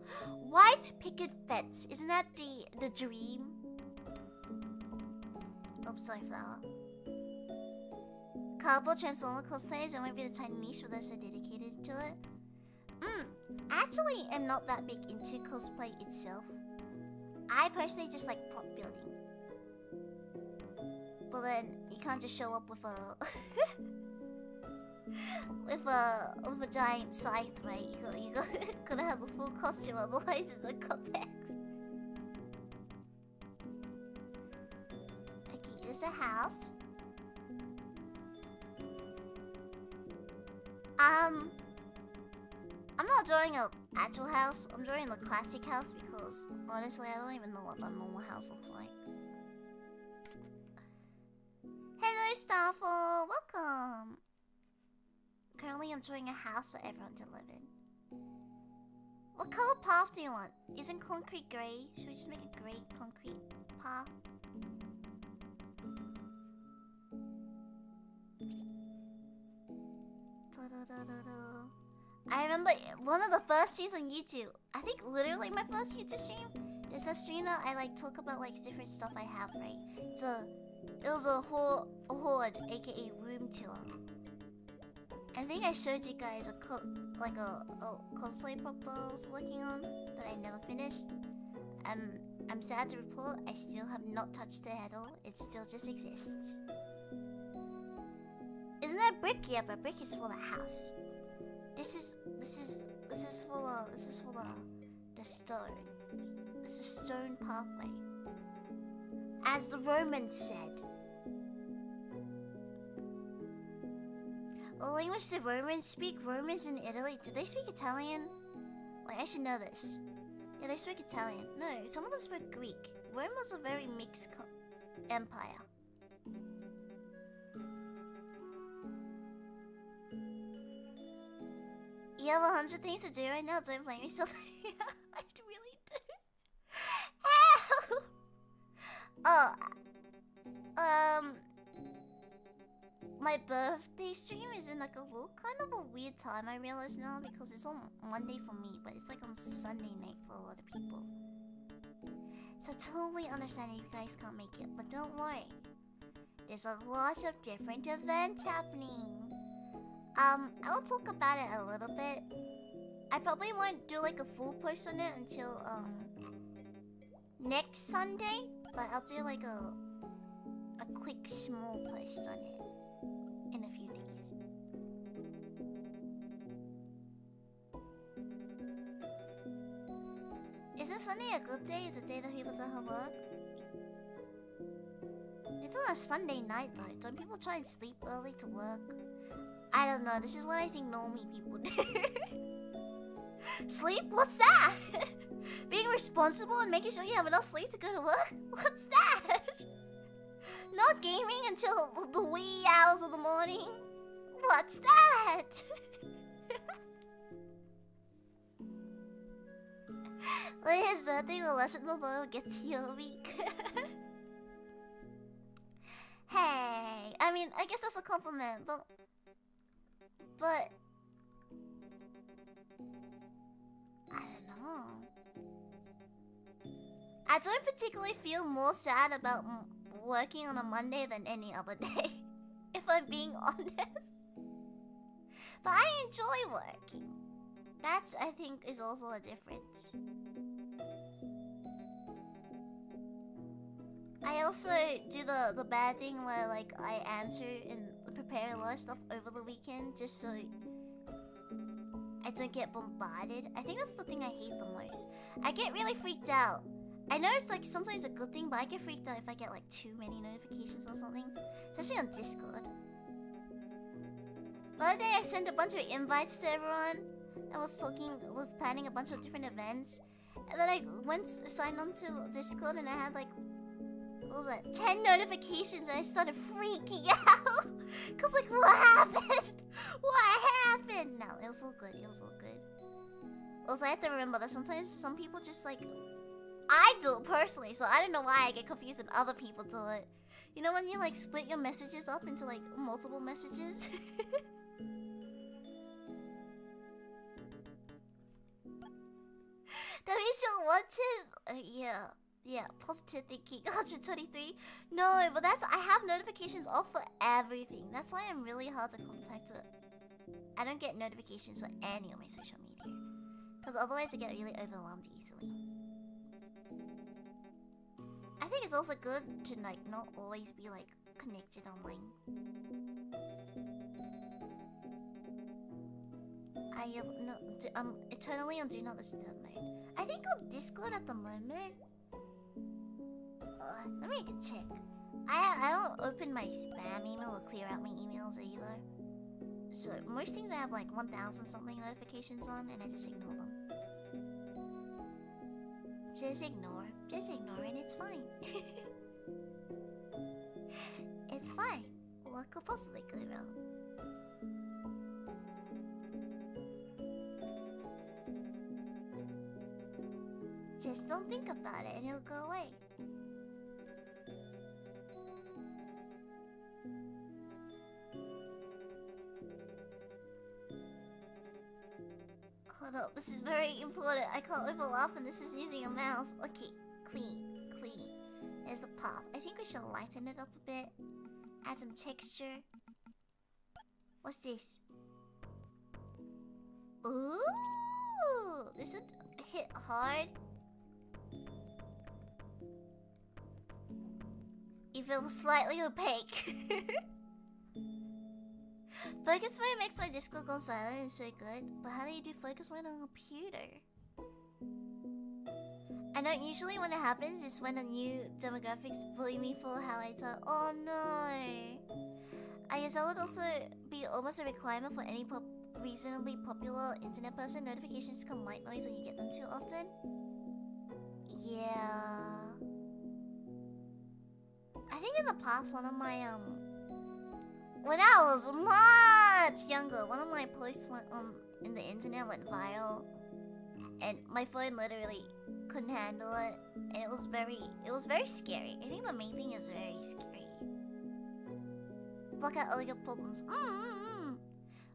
white picket fence. Isn't that the dream? Oops, sorry for that. Cardboard Transformer cosplays, it might be the tiny niche where they're so dedicated to it. I actually am not that big into cosplay itself. I personally just like prop building. But then you can't just show up with a with a giant scythe, right? You gotta have a full costume, otherwise it's a context. Okay, here's a house. I'm not drawing an actual house. I'm drawing the classic house because honestly, I don't even know what a normal house looks like. Hello, Starfall. Welcome. Currently, I'm drawing a house for everyone to live in. What color path do you want? Isn't concrete grey? Should we just make a grey concrete path? I remember one of the first streams on YouTube. I think literally my first YouTube stream. There's a stream that I like talk about like different stuff I have, right? So it was a horde, aka room tour. I think I showed you guys a cosplay prop I was working on that I never finished. I'm sad to report I still have not touched it at all. It still just exists. Isn't that brick? Yeah, but brick is for the house. This is for the stone. This is stone pathway. As the Romans said. What language do Romans speak? Romans in Italy. Do they speak Italian? Wait, I should know this. Yeah, they speak Italian. No, some of them spoke Greek. Rome was a very mixed empire. You have 100 things to do right now. Don't blame me. So I really do. Help! My birthday stream is in like a little kind of a weird time. I realize now because it's on Monday for me, but it's like on Sunday night for a lot of people. So totally understand if you guys can't make it, but don't worry. There's a lot of different events happening. I'll talk about it a little bit. I probably won't do like a full post on it until next Sunday, but I'll do like a quick small post on it in a few days. Isn't Sunday a good day? Is a day that people don't have work? It's on a Sunday night though. Don't people try and sleep early to work? I don't know, this is what I think normie people do. Sleep? What's that? Being responsible and making sure you have enough sleep to go to work? What's that? Not gaming until the wee hours of the morning? What's that? Like his thing will lessen the blow and get to your week. Hey, I mean, I guess that's a compliment, but I don't know. I don't particularly feel more sad about working on a Monday than any other day, if I'm being honest. But I enjoy working. That's, I think, is also a difference. I also do the bad thing where like I answer and prepare a lot of stuff over the weekend just so I don't get bombarded. I think that's the thing I hate the most. I get really freaked out. I know it's like sometimes a good thing, but I get freaked out if I get like too many notifications or something. Especially on Discord. The other day I sent a bunch of invites to everyone. I was planning a bunch of different events. And then I signed on to Discord and I had like, what was that, 10 notifications and I started freaking out. Cause like, what happened? What happened? No, it was all good, it was all good. Also, I have to remember that sometimes some people just like, I do it personally, so I don't know why I get confused when other people do it. You know when you like split your messages up into like multiple messages? That means you'll want to... yeah, positive thinking, 123. No, but that's... I have notifications off for everything. That's why I'm really hard to contact it. I don't get notifications for any of my social media. Because otherwise I get really overwhelmed easily. I think it's also good to like not always be like connected online. I'm eternally on Do Not Disturb mode. I think on Discord at the moment. Let me check. I don't open my spam email or clear out my emails either. So most things I have like 1,000 something notifications on, and I just ignore them. Just ignore it. It's fine. It's fine. What could possibly go wrong? Just don't think about it and it'll go away. Hold up, this is very important. I can't overlap and this is using a mouse. Okay, clean. There's the path. I think we should lighten it up a bit. Add some texture. What's this? Ooh! This would hit hard. If it was slightly opaque. Focus mode makes my Discord go silent and so good, but how do you do focus mode on a computer? I know usually when it happens is when the new demographics bully me for how I talk. Oh no! I guess that would also be almost a requirement for any reasonably popular internet person. Notifications come white noise when you get them too often. Yeah. I think in the past one of my when I was much younger, one of my posts went in the internet went viral, and my phone literally couldn't handle it, and it was very scary. I think the main thing is very scary. Block out all your problems.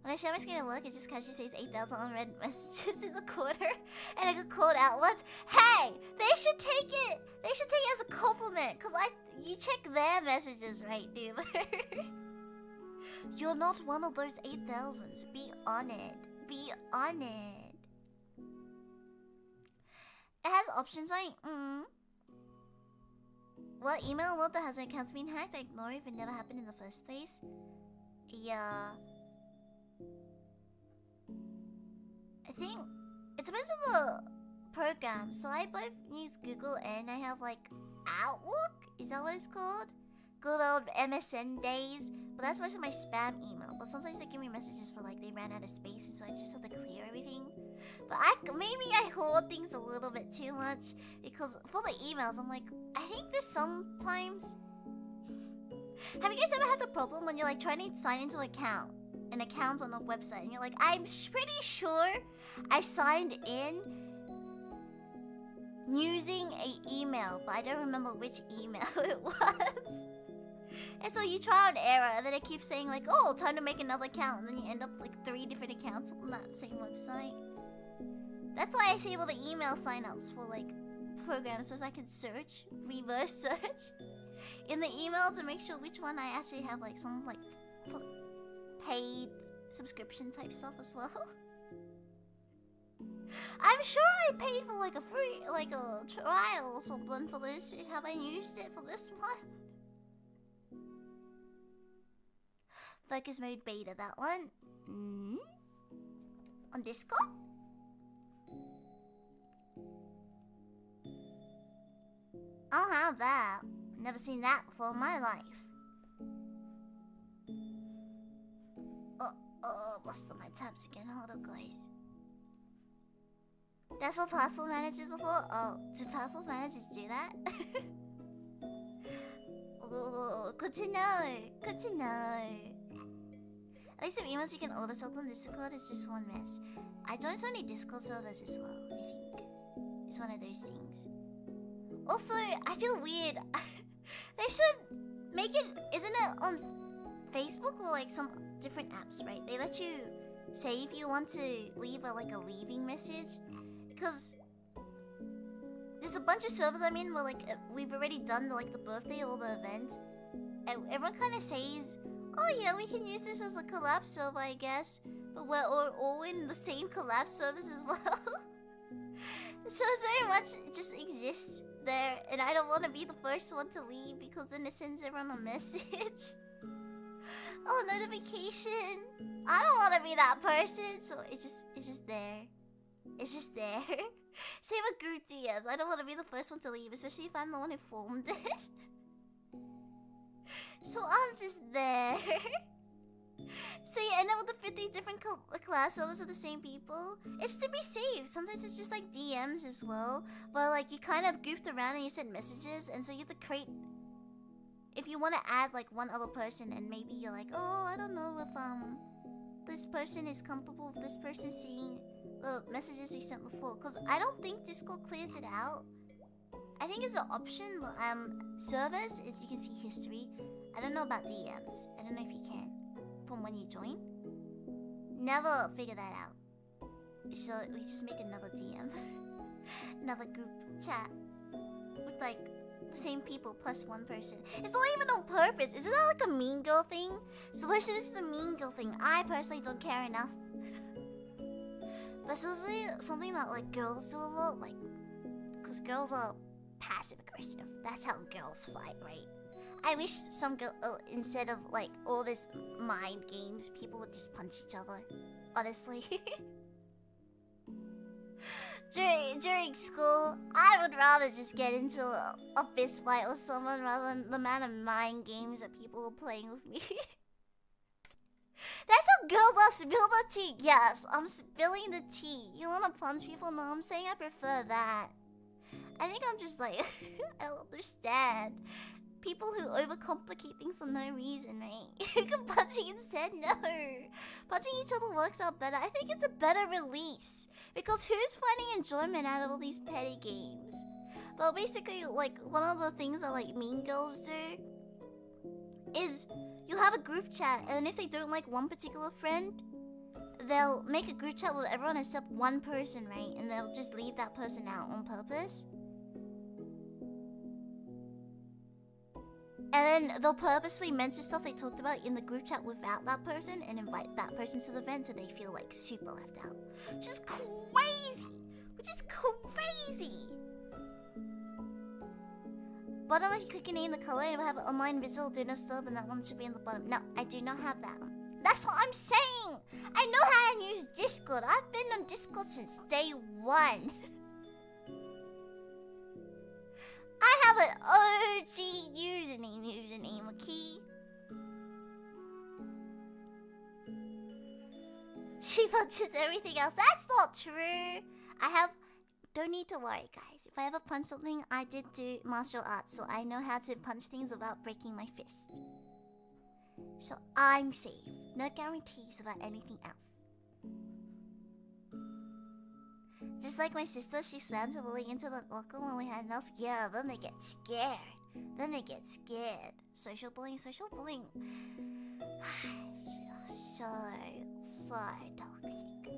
When I share my screen at work, it just casually says 8,000 unread messages in the corner, and I got called out once. Hey, they should take it as a compliment, cause you check their messages, right, dude? You're not one of those 8,000s. Be on it. Be on it. It has options like, well, email alert that has an account's been hacked. I ignore it if it never happened in the first place. Yeah. I think it depends on the program. So I both use Google and I have like Outlook. Is that what it's called? Good old MSN days. But that's most of my spam email. But sometimes they give me messages for like they ran out of space, and so I just have to clear everything. But maybe I hoard things a little bit too much, because for the emails I'm like, I think this sometimes. Have you guys ever had the problem when you're like trying to sign into an account an account on a website and you're like, I'm pretty sure I signed in using an email, but I don't remember which email it was. And so you try and error, and then it keeps saying like, oh, time to make another account, and then you end up with like 3 different accounts on that same website. That's why I disable the email signups for like programs, so I can search, reverse search in the email to make sure which one I actually have like some like paid subscription type stuff as well. I'm sure I paid for like a free, like a trial or something for this. Have I used it for this one? Focus mode beta, that one. On Discord? I'll have that. Never seen that before in my life. Lost all my tabs again. Hold up, guys. That's what password managers are for? Oh, do password managers do that? Oh, good to know. Good to know. At least if emails you can order something on Discord, it's just one mess. I joined so many Discord servers as well, I think. It's one of those things. Also, I feel weird. They should make it... Isn't it on Facebook or like some different apps, right? They let you say if you want to leave a leaving message. Because there's a bunch of servers I'm in where like we've already done the birthday or the event. And everyone kind of says, oh yeah, we can use this as a collab server, I guess. But we're all in the same collab service as well. So very much it just exists there, and I don't want to be the first one to leave because then it sends everyone a message. Oh, notification! I don't want to be that person, so it's just there. It's just there. Same with group DMs. I don't want to be the first one to leave, especially if I'm the one who formed it. So I'm just there. So you end up with the 50 different class servers of the same people. It's to be safe. Sometimes it's just like DMs as well. But like you kind of goofed around and you sent messages, and so you have to create... If you want to add like one other person, and maybe you're like, oh, I don't know if this person is comfortable with this person seeing the messages you sent before. Because I don't think Discord clears it out. I think it's an option, but servers, if you can see history. I don't know about DMs. I don't know if you can. From when you join. Never figure that out. So we just make another DM. Another group chat. With like the same people plus one person. It's not even on purpose. Isn't that like a mean girl thing? So this is a mean girl thing. I personally don't care enough. But it's usually something that like girls do a lot. Like, because girls are passive aggressive. That's how girls fight, right? I wish some girl, instead of like all this mind games, people would just punch each other. Honestly. during school, I would rather just get into a fist fight with someone rather than the amount of mind games that people were playing with me. That's how girls are. Spill the tea. Yes, I'm spilling the tea. You wanna punch people? No, I'm saying I prefer that. I think I'm just like, I don't understand. People who overcomplicate things for no reason, right? You can punching instead? No. Punching each other works out better. I think it's a better release. Because who's finding enjoyment out of all these petty games? Well, basically, like, one of the things that, like, mean girls do is you'll have a group chat, and if they don't like one particular friend, they'll make a group chat with everyone except one person, right? And they'll just leave that person out on purpose. And then they'll purposely mention stuff they talked about in the group chat without that person and invite that person to the event so they feel like super left out. Which is crazy! Which is crazy! Bottom left, you click your name, the color, and it will have an online visual do not disturb, and that one should be in the bottom. No, I do not have that one. That's what I'm saying! I know how to use Discord. I've been on Discord since day one. I have an OG username, okay? She punches everything else. That's not true. Don't need to worry, guys. If I ever punch something, I did do martial arts, so I know how to punch things without breaking my fist. So I'm safe. No guarantees about anything else. Just like my sister, she slammed her Lily into the locker when we had enough. Yeah, then they get scared. Social bullying. So toxic.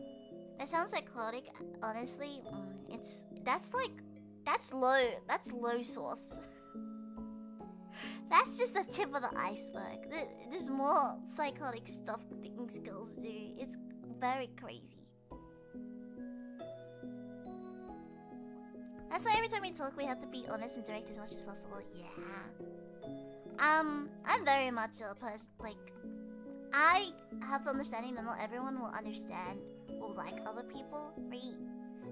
That sounds psychotic, honestly. That's low sauce. That's just the tip of the iceberg. There's more psychotic stuff things girls do. It's very crazy. That's why every time we talk, we have to be honest and direct as much as possible. Yeah. I'm very much a person. Like, I have the understanding that not everyone will understand or like other people, right?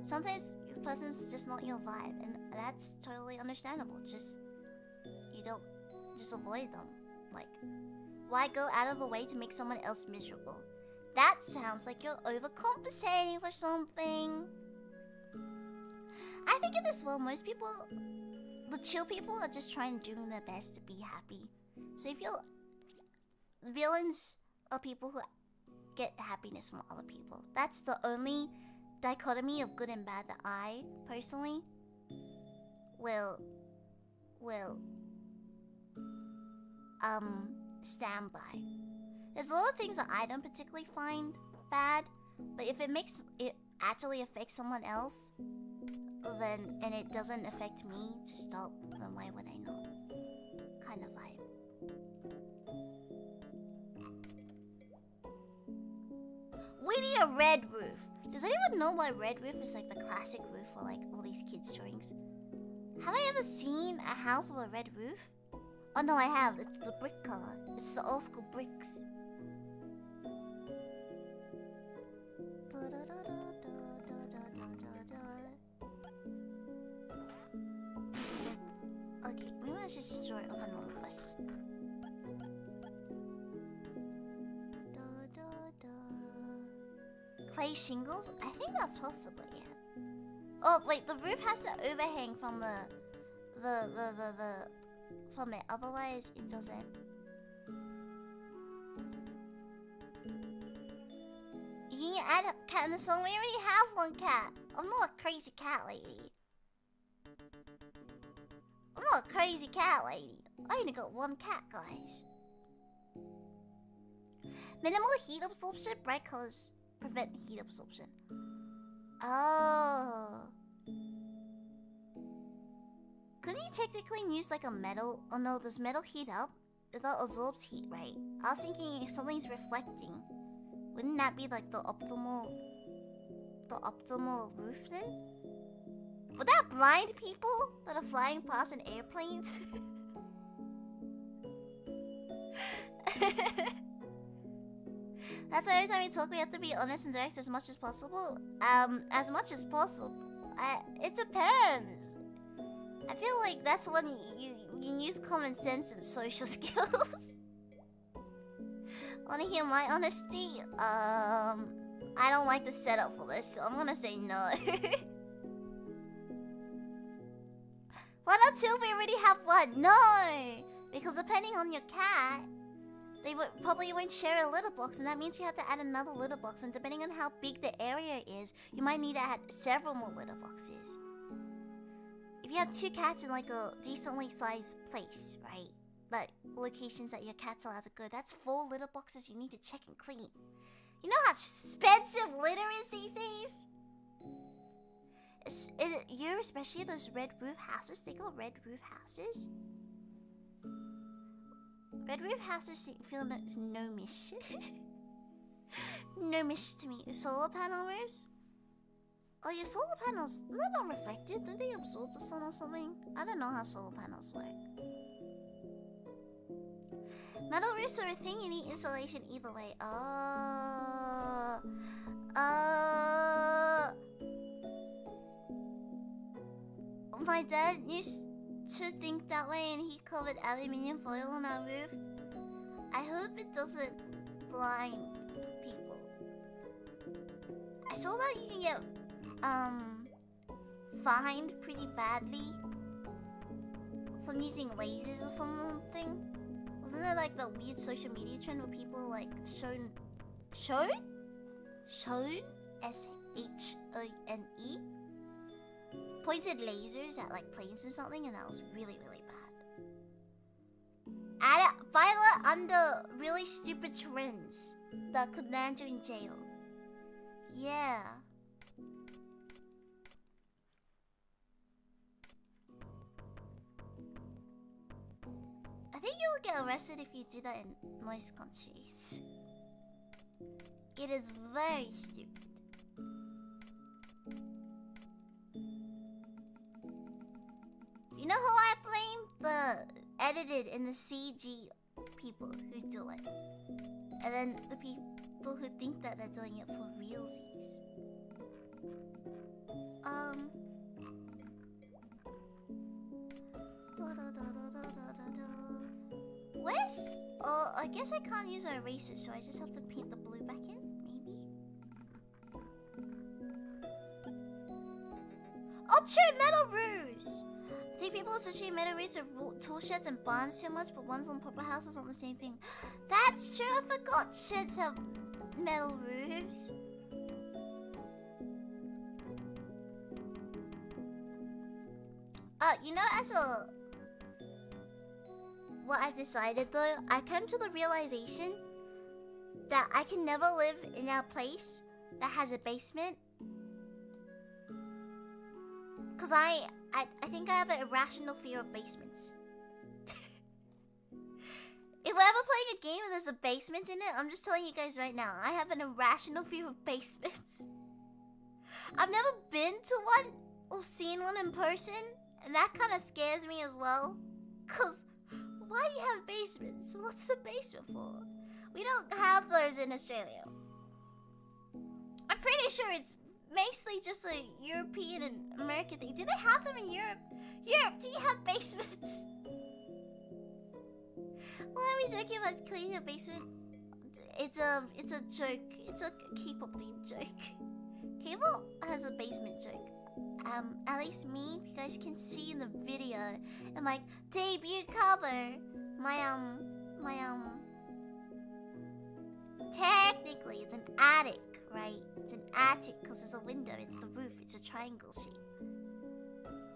Sometimes the person's just not your vibe, and that's totally understandable. Just avoid them. Like, why go out of the way to make someone else miserable? That sounds like you're overcompensating for something. I think in this world, most people, the chill people, are just trying to do their best to be happy. So if you're villains are people who get happiness from other people. That's the only dichotomy of good and bad that I personally will stand by. There's a lot of things that I don't particularly find bad, but if it actually affects someone else, then and it doesn't affect me to stop, then why would I not? Kind of vibe. We need a red roof. Does anyone know why red roof is like the classic roof for like all these kids' drawings? Have I ever seen a house with a red roof? Oh no, I have. It's the brick color. It's the old school bricks. Okay, maybe I should just draw it over normal brush. Clay shingles? I think that's possible, yeah. Oh wait, the roof has to overhang from from it, otherwise it doesn't. You can add a cat in the song. We already have one cat. I'm not a crazy cat lady. I only got one cat, guys. Minimal heat absorption. Bright colors prevent heat absorption. Oh. Couldn't you technically use like a metal? Oh no, does metal heat up? That absorbs heat, right? I was thinking if something's reflecting, wouldn't that be like the optimal roof then? Would that blind people that are flying past in airplanes? That's why every time we talk, we have to be honest and direct as much as possible. It depends. I feel like that's when you use common sense and social skills. Wanna hear my honesty? I don't like the setup for this, so I'm gonna say no. Why not two? We already have one. No! Because depending on your cat, they probably won't share a litter box, and that means you have to add another litter box, and depending on how big the area is, you might need to add several more litter boxes. If you have two cats in like a decently sized place, right? Like locations that your cat's allowed to go, that's 4 litter boxes you need to check and clean. You know how expensive litter is these days? You're especially those red roof houses, they call red roof houses. Red roof houses feel gnomish. Gnomish to me. Solar panel roofs? Oh, your solar panels, they're not reflected. Do they absorb the sun or something? I don't know how solar panels work. Metal roofs are a thing, you need insulation either way. My dad used to think that way and he covered aluminium foil on our roof. I hope it doesn't blind people. I saw that you can get fined pretty badly from using lasers or something. Wasn't there like the weird social media trend where people like shown S-H-O-N-E pointed lasers at like planes or something, and that was really, really bad. Violet under really stupid trends that could land you in jail. Yeah. I think you'll get arrested if you do that in most countries. It is very stupid. You know who I blame? The edited and the CG people who do it. And then the people who think that they're doing it for realsies. Where's... Oh, I guess I can't use an eraser, so I just have to paint the blue back in, maybe? Oh, true! Metal roofs! I think people associate metal roofs with tool sheds and barns too much, but ones on proper houses aren't the same thing. That's true! I forgot sheds have metal roofs. You know, as a... What I've decided though, I came to the realization that I can never live in a place that has a basement. Cause I think I have an irrational fear of basements. If we're ever playing a game and there's a basement in it, I'm just telling you guys right now, I have an irrational fear of basements. I've never been to one or seen one in person, and that kind of scares me as well. Cause why do you have basements? What's the basement for? We don't have those in Australia. I'm pretty sure it's mostly just a European and American thing. Do they have them in Europe? Europe, do you have basements? Why are we joking about cleaning a basement? It's a joke. It's a K-pop themed joke. K-pop has a basement joke. At least me, if you guys can see in the video, in my debut cover, technically it's an attic, right? It's an attic because there's a window, it's the roof, it's a triangle shape.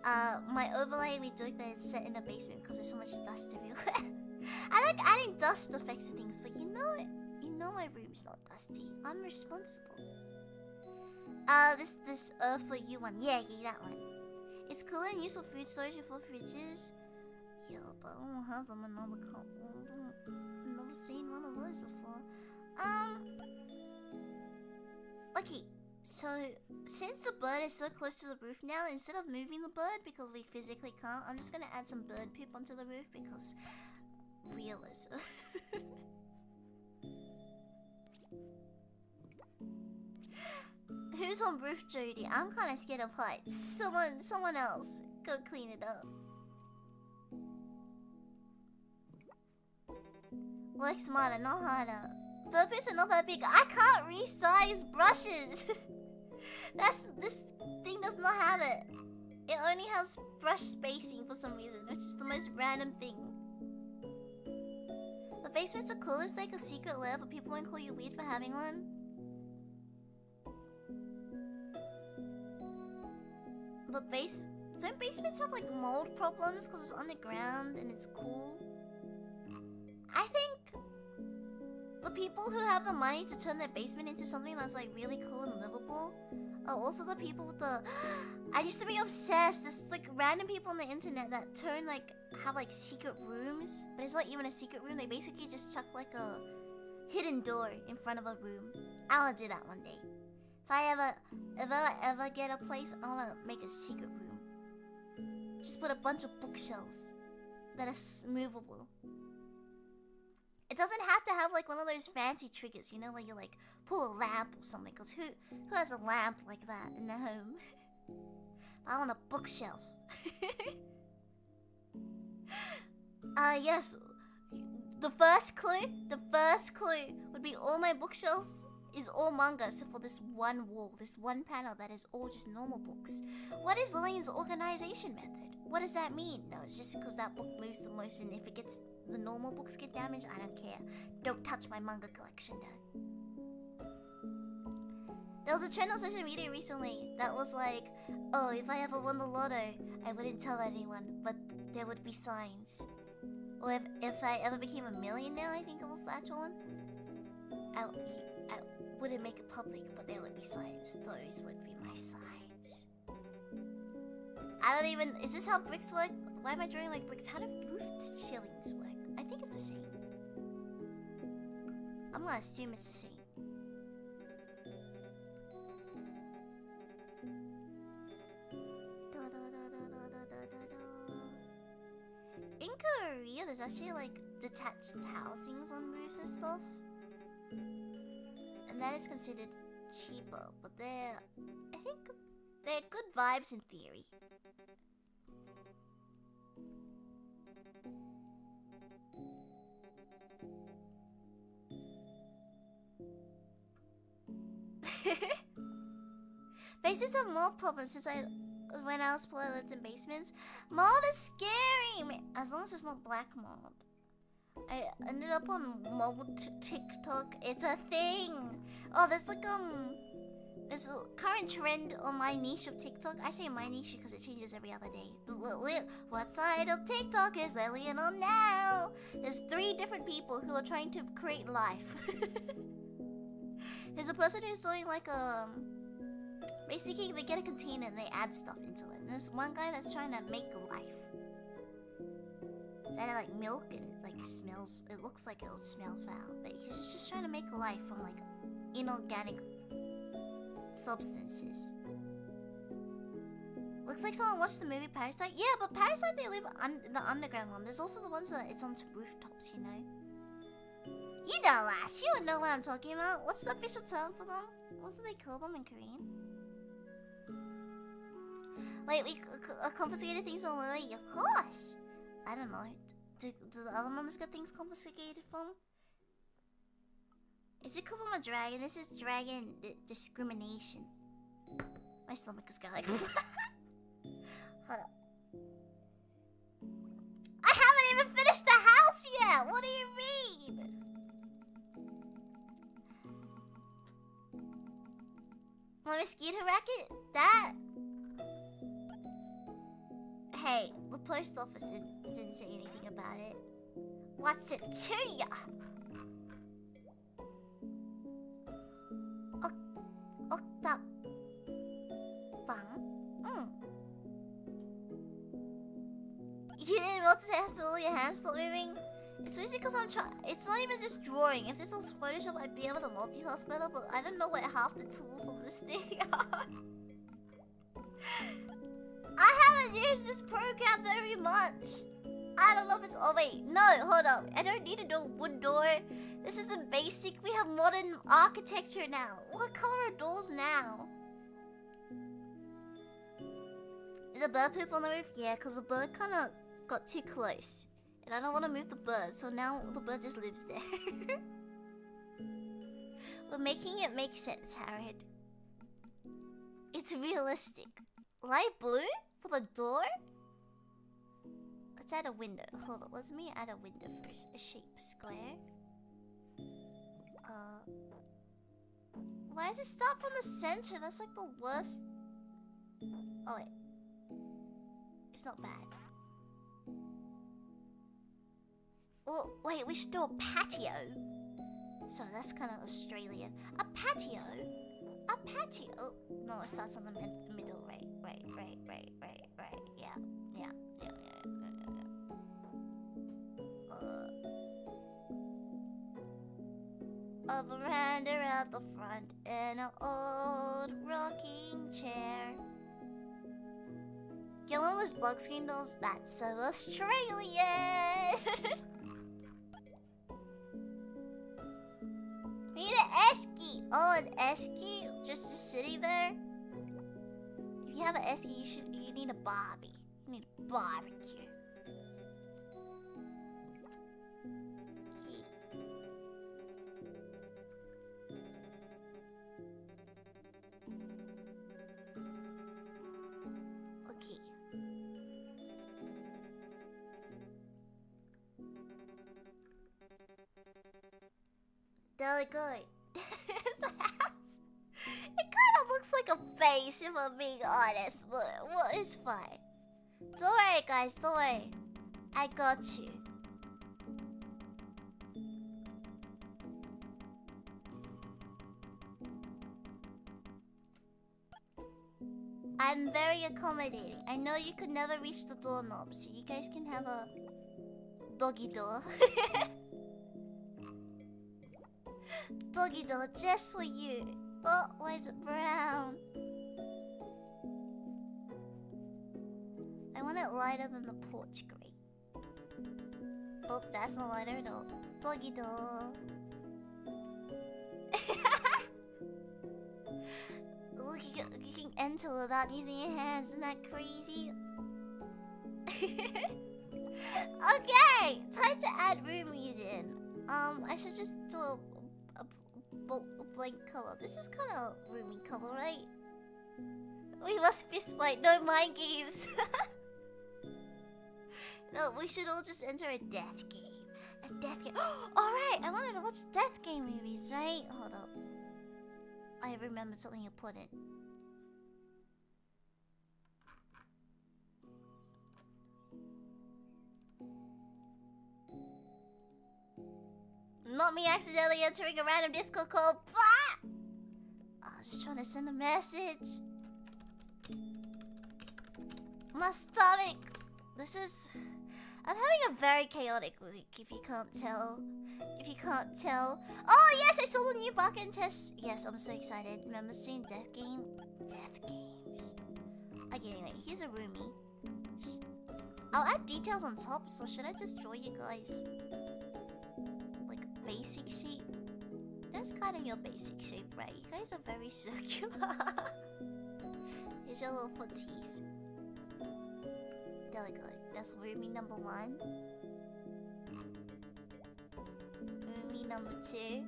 My overlay, we joke that it's set in a basement because there's so much dust everywhere. I like adding dust effects to things, but you know my room's not dusty. I'm responsible. This for you one. Yeah, that one. It's cool and useful food storage with full fridges. Yeah, but I don't have them in another cup. I've never seen one of those before. Okay, so since the bird is so close to the roof now, instead of moving the bird because we physically can't, I'm just gonna add some bird poop onto the roof because realism. Who's on roof duty? I'm kind of scared of heights. Someone else go clean it up. Work smarter, not harder. Bird poops are not that big. I can't resize brushes. This thing does not have it. It only has brush spacing for some reason, which is the most random thing. The basements are cool. It's like a secret lair, but people won't call you weird for having one. But don't basements have like mold problems because it's underground and it's cool? I think the people who have the money to turn their basement into something that's like really cool and livable are also the people with the... I used to be obsessed. There's like random people on the internet that have like secret rooms, but it's not even a secret room. They basically just chuck like a hidden door in front of a room. I wanna do that one day. If I ever get a place, I wanna make a secret room. Just put a bunch of bookshelves that are movable. It doesn't have to have like one of those fancy triggers, you know, where you like pull a lamp or something. Cause who has a lamp like that in their home? I want a bookshelf. Yes. The first clue would be all my bookshelves is all manga except for this one wall, this one panel that is all just normal books. What is Lillian's organization method? What does that mean? No, it's just because that book moves the most and if it gets the normal books get damaged, I don't care. Don't touch my manga collection though. There was a trend on social media recently that was like, oh, if I ever won the lotto, I wouldn't tell anyone, but there would be signs. Or if I ever became a millionaire, I think it was the actual one, I wouldn't make it public, but there would be signs. Those would be my signs. I don't even... Is this how bricks work? Why am I drawing like bricks? How do roofed shillings work? I think it's the same. I'm gonna assume it's the same. In Korea, there's actually like detached housings on roofs and stuff. And that is considered cheaper, but I think they're good vibes in theory. Basements have more problems since when I was poor, I lived in basements. Mold is scary, as long as it's not black mold. I ended up on mobile TikTok. It's a thing. Oh, there's like there's a current trend on my niche of TikTok. I say my niche because it changes every other day. What side of TikTok is Lillian on now? There's 3 different people who are trying to create life. There's a person who's doing like basically they get a container and they add stuff into it. And there's one guy that's trying to make life. It's added like milk and it like smells. It looks like it'll smell foul, but he's just trying to make life from like inorganic substances. Looks like someone watched the movie Parasite. Yeah, but Parasite they live in the underground one. There's also the ones that it's on rooftops, you know. You know, lass, you would know what I'm talking about. What's the official term for them? What do they call them in Korean? Wait, we confiscated things on Lily? Of course! I don't know. Do the other members get things confiscated from? Is it because I'm a dragon? This is dragon discrimination. My stomach is going like... Hold up. I haven't even finished the house yet! What do you mean? My mosquito racket? That... Hey, the post office didn't say anything about it. What's it to ya? Octa... Bang? You didn't multitask till your hands stop moving? It's basically because I'm trying... It's not even just drawing. If this was Photoshop, I'd be able to multitask better, but I don't know what half the tools on this thing are. I haven't used this program very much. I don't know if it's... Oh, wait. No, hold up. I don't need a wood door. This isn't basic. We have modern architecture now. What color are doors now? Is a bird poop on the roof? Yeah, because the bird kind of got too close. And I don't want to move the bird, so now the bird just lives there. We're making it make sense, Harrod. It's realistic. Light blue for the door? Let's add a window. Hold on, let me add a window first. A shape square. Why does it start from the center? That's like the worst. Oh wait. It's not bad. Oh wait, we should do a patio. So that's kind of Australian. A patio? A patio? No, it starts on the middle, right? Yeah. A veranda at the front and an old rocking chair. Get one of those bug screen dolls? That's so Australian! We need an esky! Oh, an esky? Just sitting there? If you have an esky, you need a barbie. You need a barbecue. Really good. His ass. It kind of looks like a face, if I'm being honest, but well, it's fine. Don't worry, guys. Don't worry. I got you. I'm very accommodating. I know you could never reach the doorknob, so you guys can have a doggy door. Doggy door just for you. Oh, why is it brown? I want it lighter than the porch grate. Oh, that's not lighter at all. Doggy door. You can enter without using your hands. Isn't that crazy? Okay, time to add Ryumies in. I should just do a blank color. This is kind of roomy color, right? We must be smart. No mind games. No, we should all just enter a death game. A death game. Alright, I wanted to watch death game movies, right? Hold up. I remembered something important. Not me accidentally entering a random Discord call. Blah! I was trying to send a message. My stomach. This is... I'm having a very chaotic week, if you can't tell. If you can't tell. Oh, yes, I saw the new bucket test. Yes, I'm so excited. Remember seeing Death Game? Death Games. Okay, anyway, here's a roomie. I'll add details on top, so should I just draw you guys... like a basic shape? That's kind of your basic shape, right? You guys are very circular. Here's your little footies. There we go. That's roomie number 1. Roomie number 2.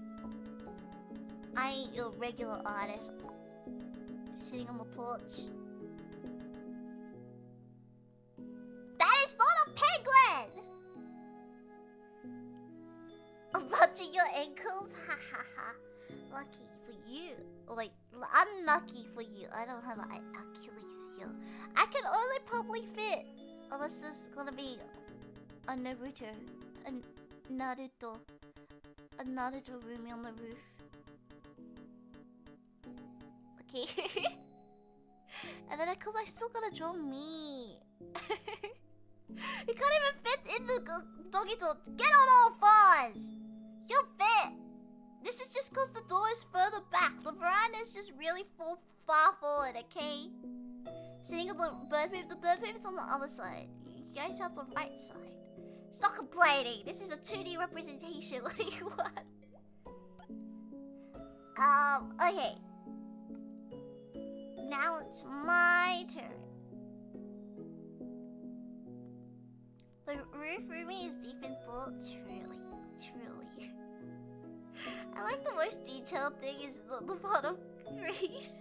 I ain't your regular artist. Sitting on the porch. That is not a penguin! Bunching your ankles? Ha ha ha. Lucky for you. Like, unlucky for you. I don't have an Achilles heel. I can only probably fit. Unless there's gonna be a Naruto. A Naruto roomie on the roof. Okay. And then, cause I still gotta draw me. You can't even fit in the doggy door. Get on all fours! You'll fit! This is just cause the door is further back. The veranda is just really far forward, okay? Sitting on the bird poop is on the other side. You guys have the right side. Stop complaining! This is a 2D representation. What do you want? Okay. Now it's my turn. The roof roomie is deep in thought. Truly. I like the most detailed thing is the bottom grade.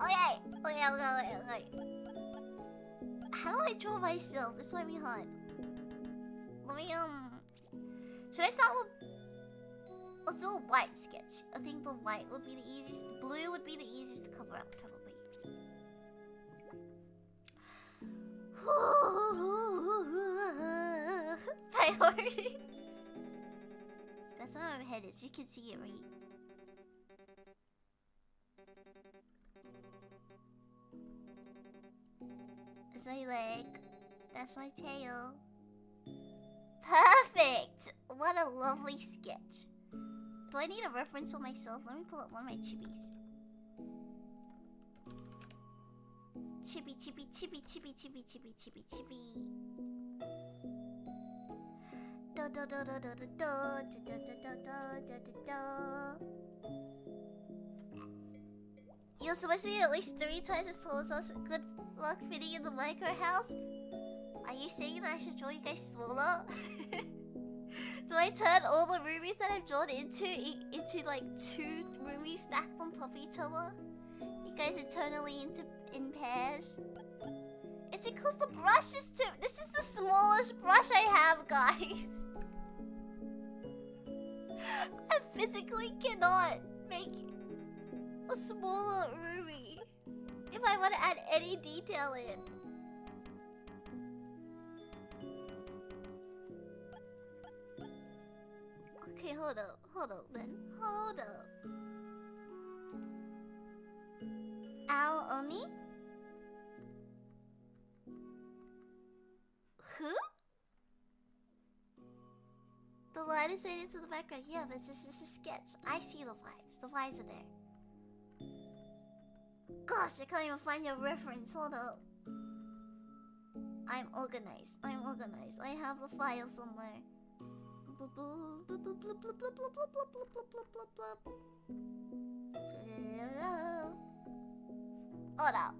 Okay. How do I draw myself? This might be hard. Let me, should I start with... Let's do a white sketch. I think the white would be the easiest. Blue would be the easiest to cover up, probably. Priorities. So that's where my head is. You can see it, right? That's my leg. That's my tail. Perfect! What a lovely sketch. Do I need a reference for myself? Let me pull up one of my chibis. Chibi. You're supposed to be at least 3 times as tall as us. Good luck fitting in the micro house. Are you saying that I should draw you guys smaller? Do I turn all the roomies that I've drawn into like 2 roomies stacked on top of each other? You guys eternally in pairs? It's because the brush is too... This is the smallest brush I have, guys. physically cannot make a smaller Ryumi if I want to add any detail in. Okay, hold up then. Hold up. Al Oni? Who? The line is faded to the background. Yeah, but this is a sketch. I see the vibes. The vibes are there. Gosh, I can't even find your reference. Hold up. I'm organized. I have the file somewhere. Hold up.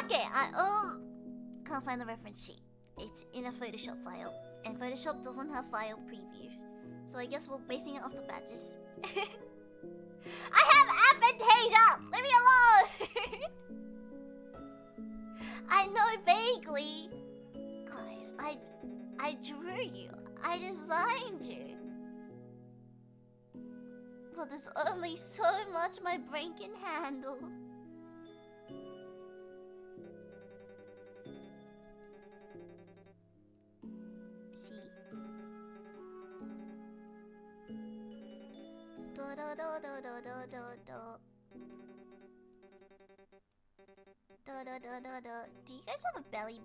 Okay, I can't find the reference sheet. It's in a Photoshop file, and Photoshop doesn't have file previews, so I guess we're basing it off the badges. I have aphantasia! Leave me alone! I know vaguely. Guys, I drew you. I designed you. But there's only so much my brain can handle. See? Do do do do do do do do. Do do do do do. Do you guys have a belly?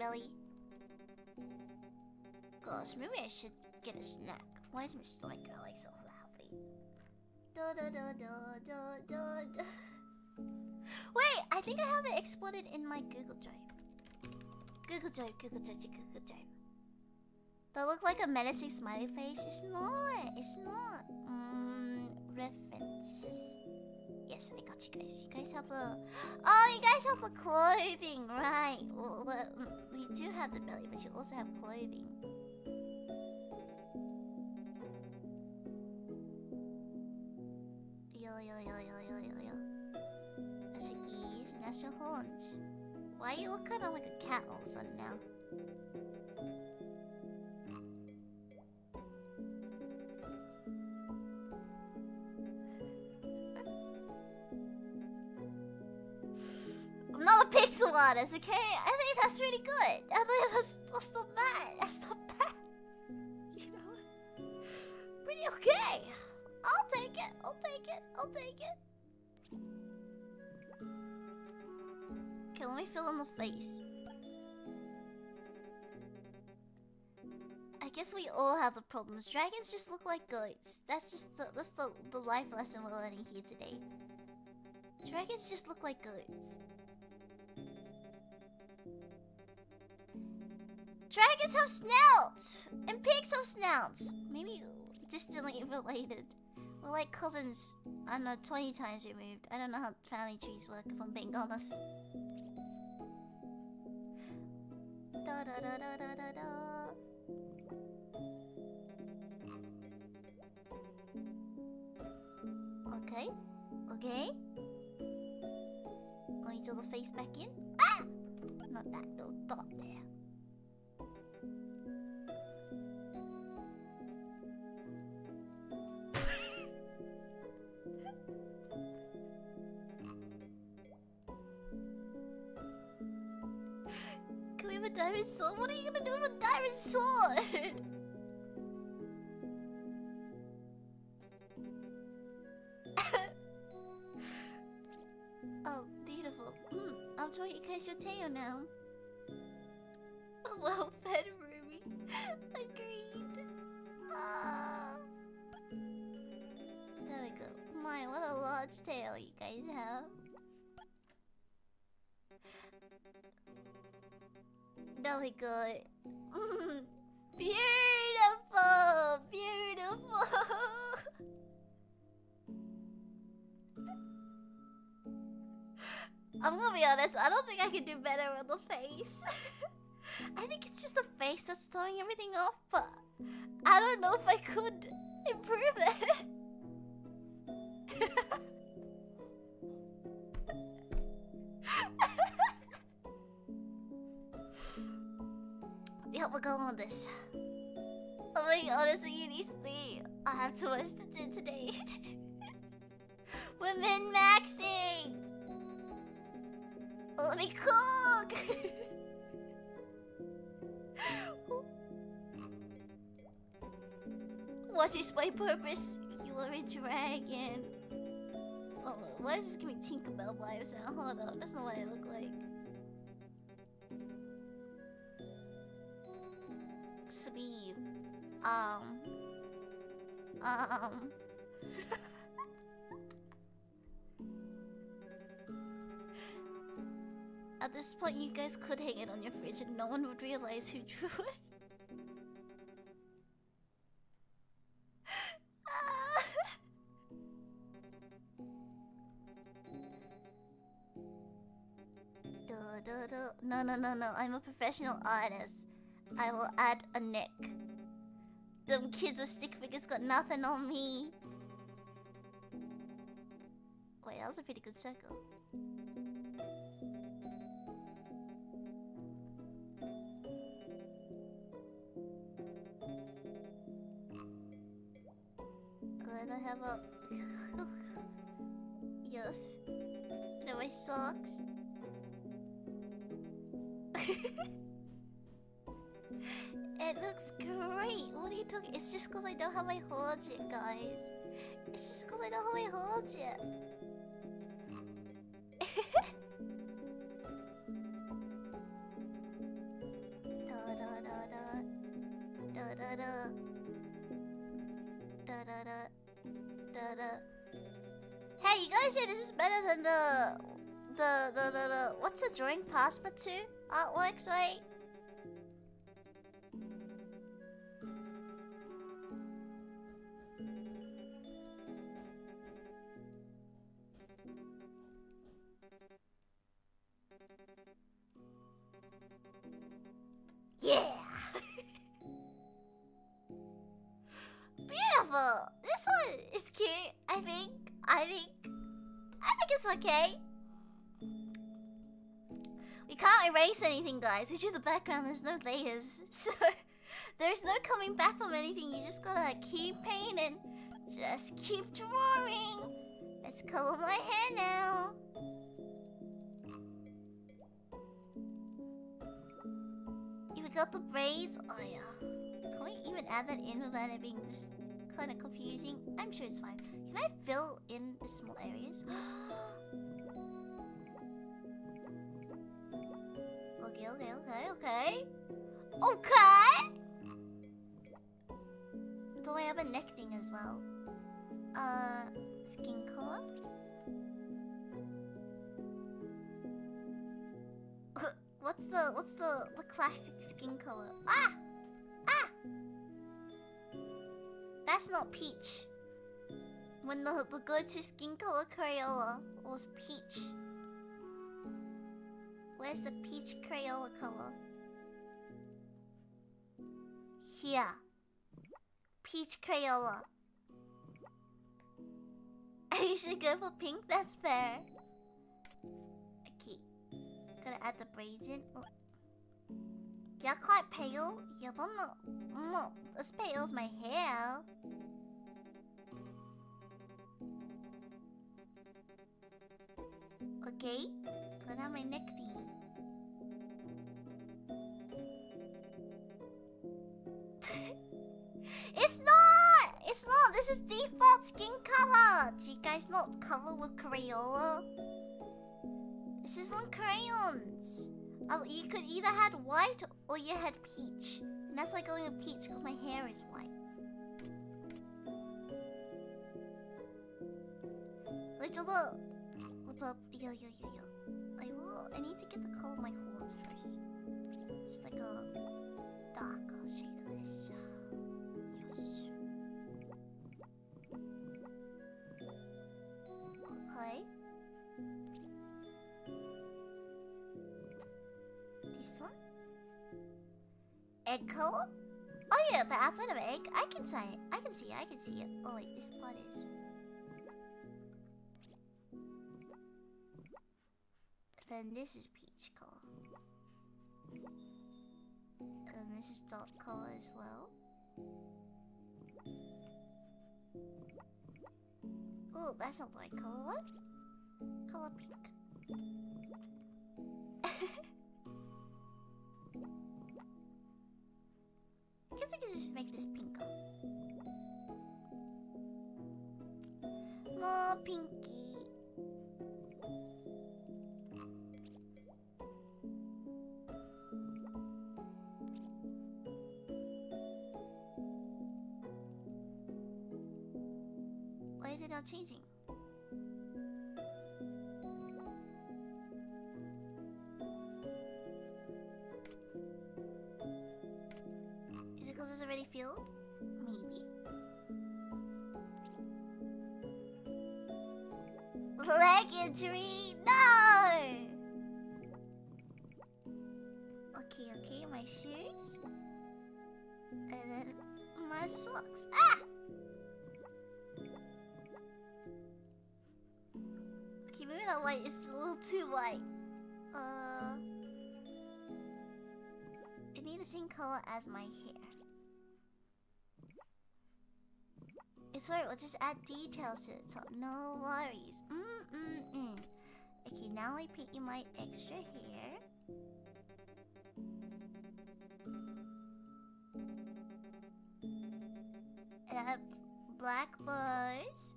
Gosh, maybe I should get a snack. Why is my stomach growling so loudly? Do do do do do do do. Wait, I think I have it exported in my Google Drive. Google Drive. Do I look like a menacing smiley face? It's not. References. Yes, I got you guys. You guys have the... Oh, you guys have the clothing, right. Well, we do have the belly, but you also have clothing. Yo. That's your ears and that's your horns. Why you look kind of like a cat all of a sudden now? I'm not a pixel artist, okay? I think that's really good. I think that's not bad. That's not bad. You know? Pretty okay. I'll take it. Okay, let me fill in the face. I guess we all have the problems. Dragons just look like goats. That's the life lesson we're learning here today. Dragons just look like goats. Dragons have snouts! And pigs have snouts! Maybe distantly related. We're like cousins. I don't know, 20 times removed. I don't know how family trees work if I'm being honest. Da da da da da da da. Okay. Let me do the face back in. Ah! Not that little dot there. Can we have a diamond sword? What are you gonna do with a diamond sword? Oh, beautiful. I'll draw you guys your tail now. A well-fed Ruby. Agreed. There we go. My, what a large tail you guys have. There we go. Beautiful! I'm gonna be honest, I don't think I can do better on the face. I think it's just the face that's throwing everything off, but I don't know if I could improve it. Yeah, we're going with this. Oh my, honestly, you need sleep. I have too much to do today. We're min-maxing. Let me cook. What is my purpose? You are a dragon. Oh, why is this giving me Tinkerbell vibes now? Hold on, that's not what I look like. Sleeve. At this point, you guys could hang it on your fridge and no one would realize who drew it. No, I'm a professional artist. I will add a neck. Them kids with stick figures got nothing on me. Wait, that was a pretty good circle. Then I have a... Yes. And my socks. It looks great. What are you talking? It's just because I don't have my horns yet, guys. It's just because I don't have my horns yet. Hey, you guys say this is better than the what's the drawing plasma 2 artworks, right? Yeah. Beautiful. This one is cute. I think it's okay. We can't erase anything, guys. We do the background. There's no layers, so there's no coming back from anything. You just gotta keep painting. Just keep drawing. Let's color my hair now. You forgot the braids? Oh yeah. Can we even add that in without it being just kind of confusing? I'm sure it's fine. Can I fill in the small areas? Okay. Do I have a neck thing as well? Skin color? What's the classic skin color? Ah! That's not peach. When the go-to skin color Crayola was peach. Where's the peach Crayola color? Here. Peach Crayola. I should go for pink, that's fair. Okay. Gotta add the braids in. Oh. You're quite pale. Yeah, but I'm not as pale as my hair. Okay. Gotta have my neck thing. It's not! This is default skin color! Do you guys not color with Crayola? This is on crayons! Oh, you could either had white or you had peach. And that's why I'm going with peach, because my hair is white. Yo. I need to get the color of my horns first. Just like a darker shade of this. Yes. Okay. This one? Egg color? Oh yeah, the outside of egg. I can see it. I can see it. Oh wait, this part is. Then this is peach color. And this is dark color as well. Oh, that's not the right color. What? Color pink. I guess I could just make this pinker. More pinky. Why is it not changing? Is it because it's already filled? Maybe. Leg injury? No! Okay, my shoes. And then my socks. Ah! Okay, maybe that white is a little too white. I need the same color as my hair. It's alright, we'll just add details to the top. No worries. Okay, now I paint you my extra hair. And I have black bows.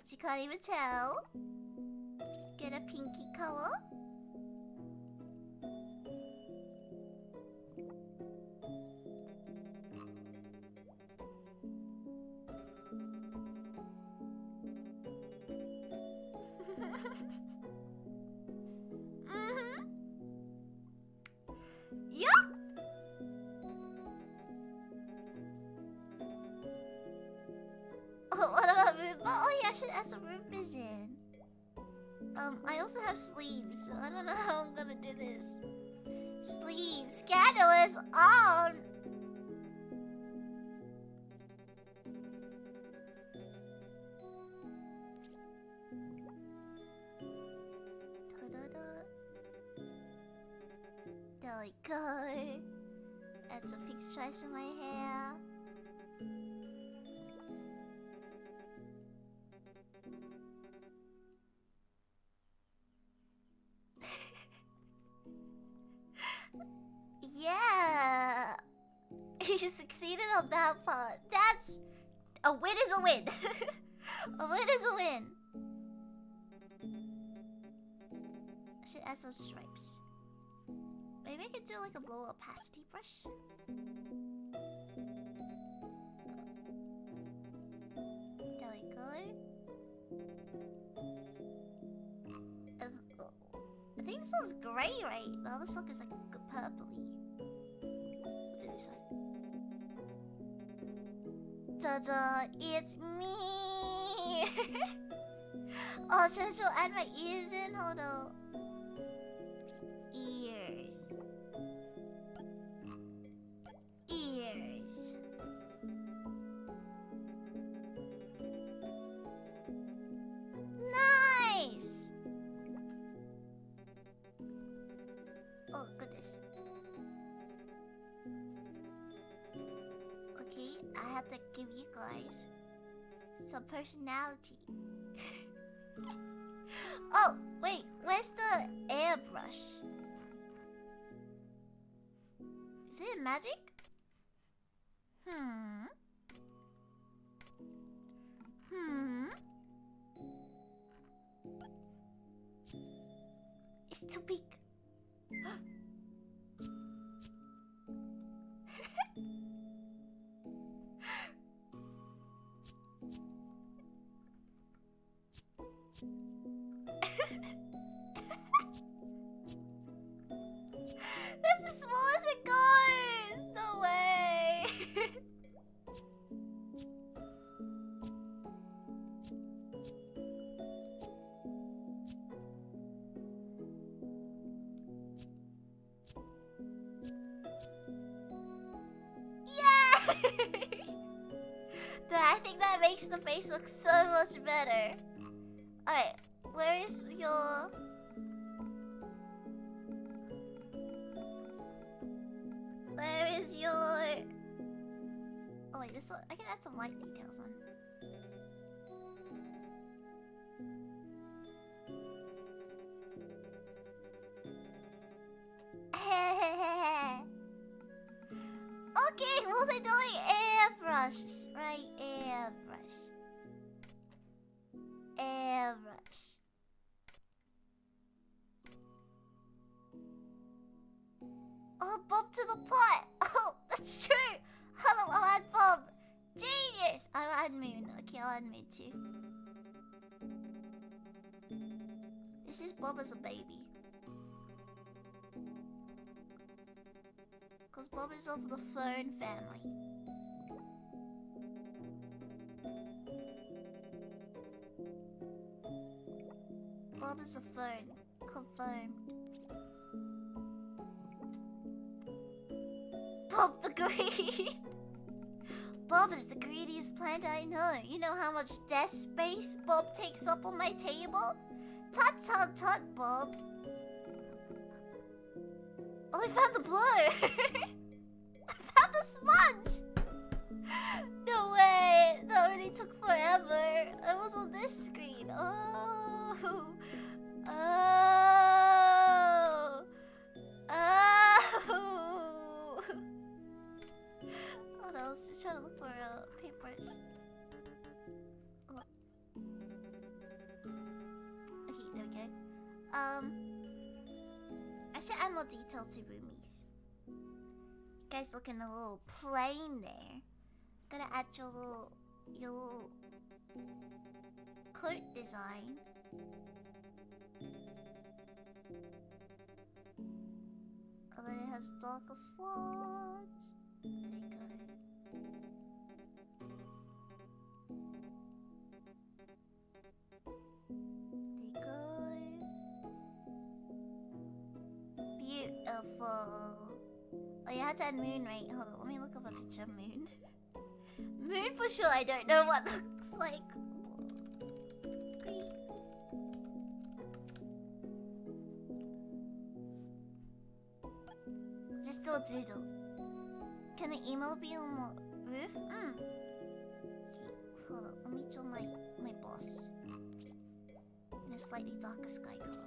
You can't even tell. Get a pinky color. Yup. What about Roomba? Oh yeah, I should add some Roombas in. I also have sleeves, so I don't know how I'm gonna do this. Sleeves. Scandalous. Oh. There we go. Add some pink stripes in my hair. Yeah. You succeeded on that part. That's... a win is a win. A win is a win. I should add some stripes. Maybe I could do like a low opacity brush. There we go. I think this one's grey, right? The other sock is like purpley. What's in this side? Ta-da! It's me! Oh, should I add my ears in? Hold on. Ears. Ears. Nice! Oh, goodness. Okay, I have to give you guys some personality. Oh, wait, where's the airbrush? Is it magic? It's too big. That's as small as it goes! No way! Yay! I think that makes the face look so much better. Alright, where is your... Where is your... Oh wait, this I can add some light details on. Okay, what was I doing? Airbrush. Right, airbrush. Airbrush. Oh, Bob to the pot! Oh, that's true! Hello, I'll add Bob! Genius! I'll add Moon. Okay, I'll add Moon too. This is Bob as a baby. Because Bob is of the Fern family. Bob is a Fern. Confirmed. Bob the Greed! Bob is the greediest plant I know. You know how much desk space Bob takes up on my table? Tut tut tut, Bob. Oh, I found the blue! I found the sponge! No way! That already took forever. I was on this screen. Oh! Oh! Oh! Oh, I was just trying to look for a paintbrush. Oh. Okay, there we go. I should add more detail to Ryumies. You guys looking a little plain there. Gotta add your little coat design. And then it has darker slots. There you go. Beautiful. Oh, you had to add Moon, right? Hold on, let me look up a picture of Moon. Moon for sure, I don't know what looks like. Just do a doodle. Can the emo be on the roof? Hold on, let me draw my boss. In a slightly darker sky color.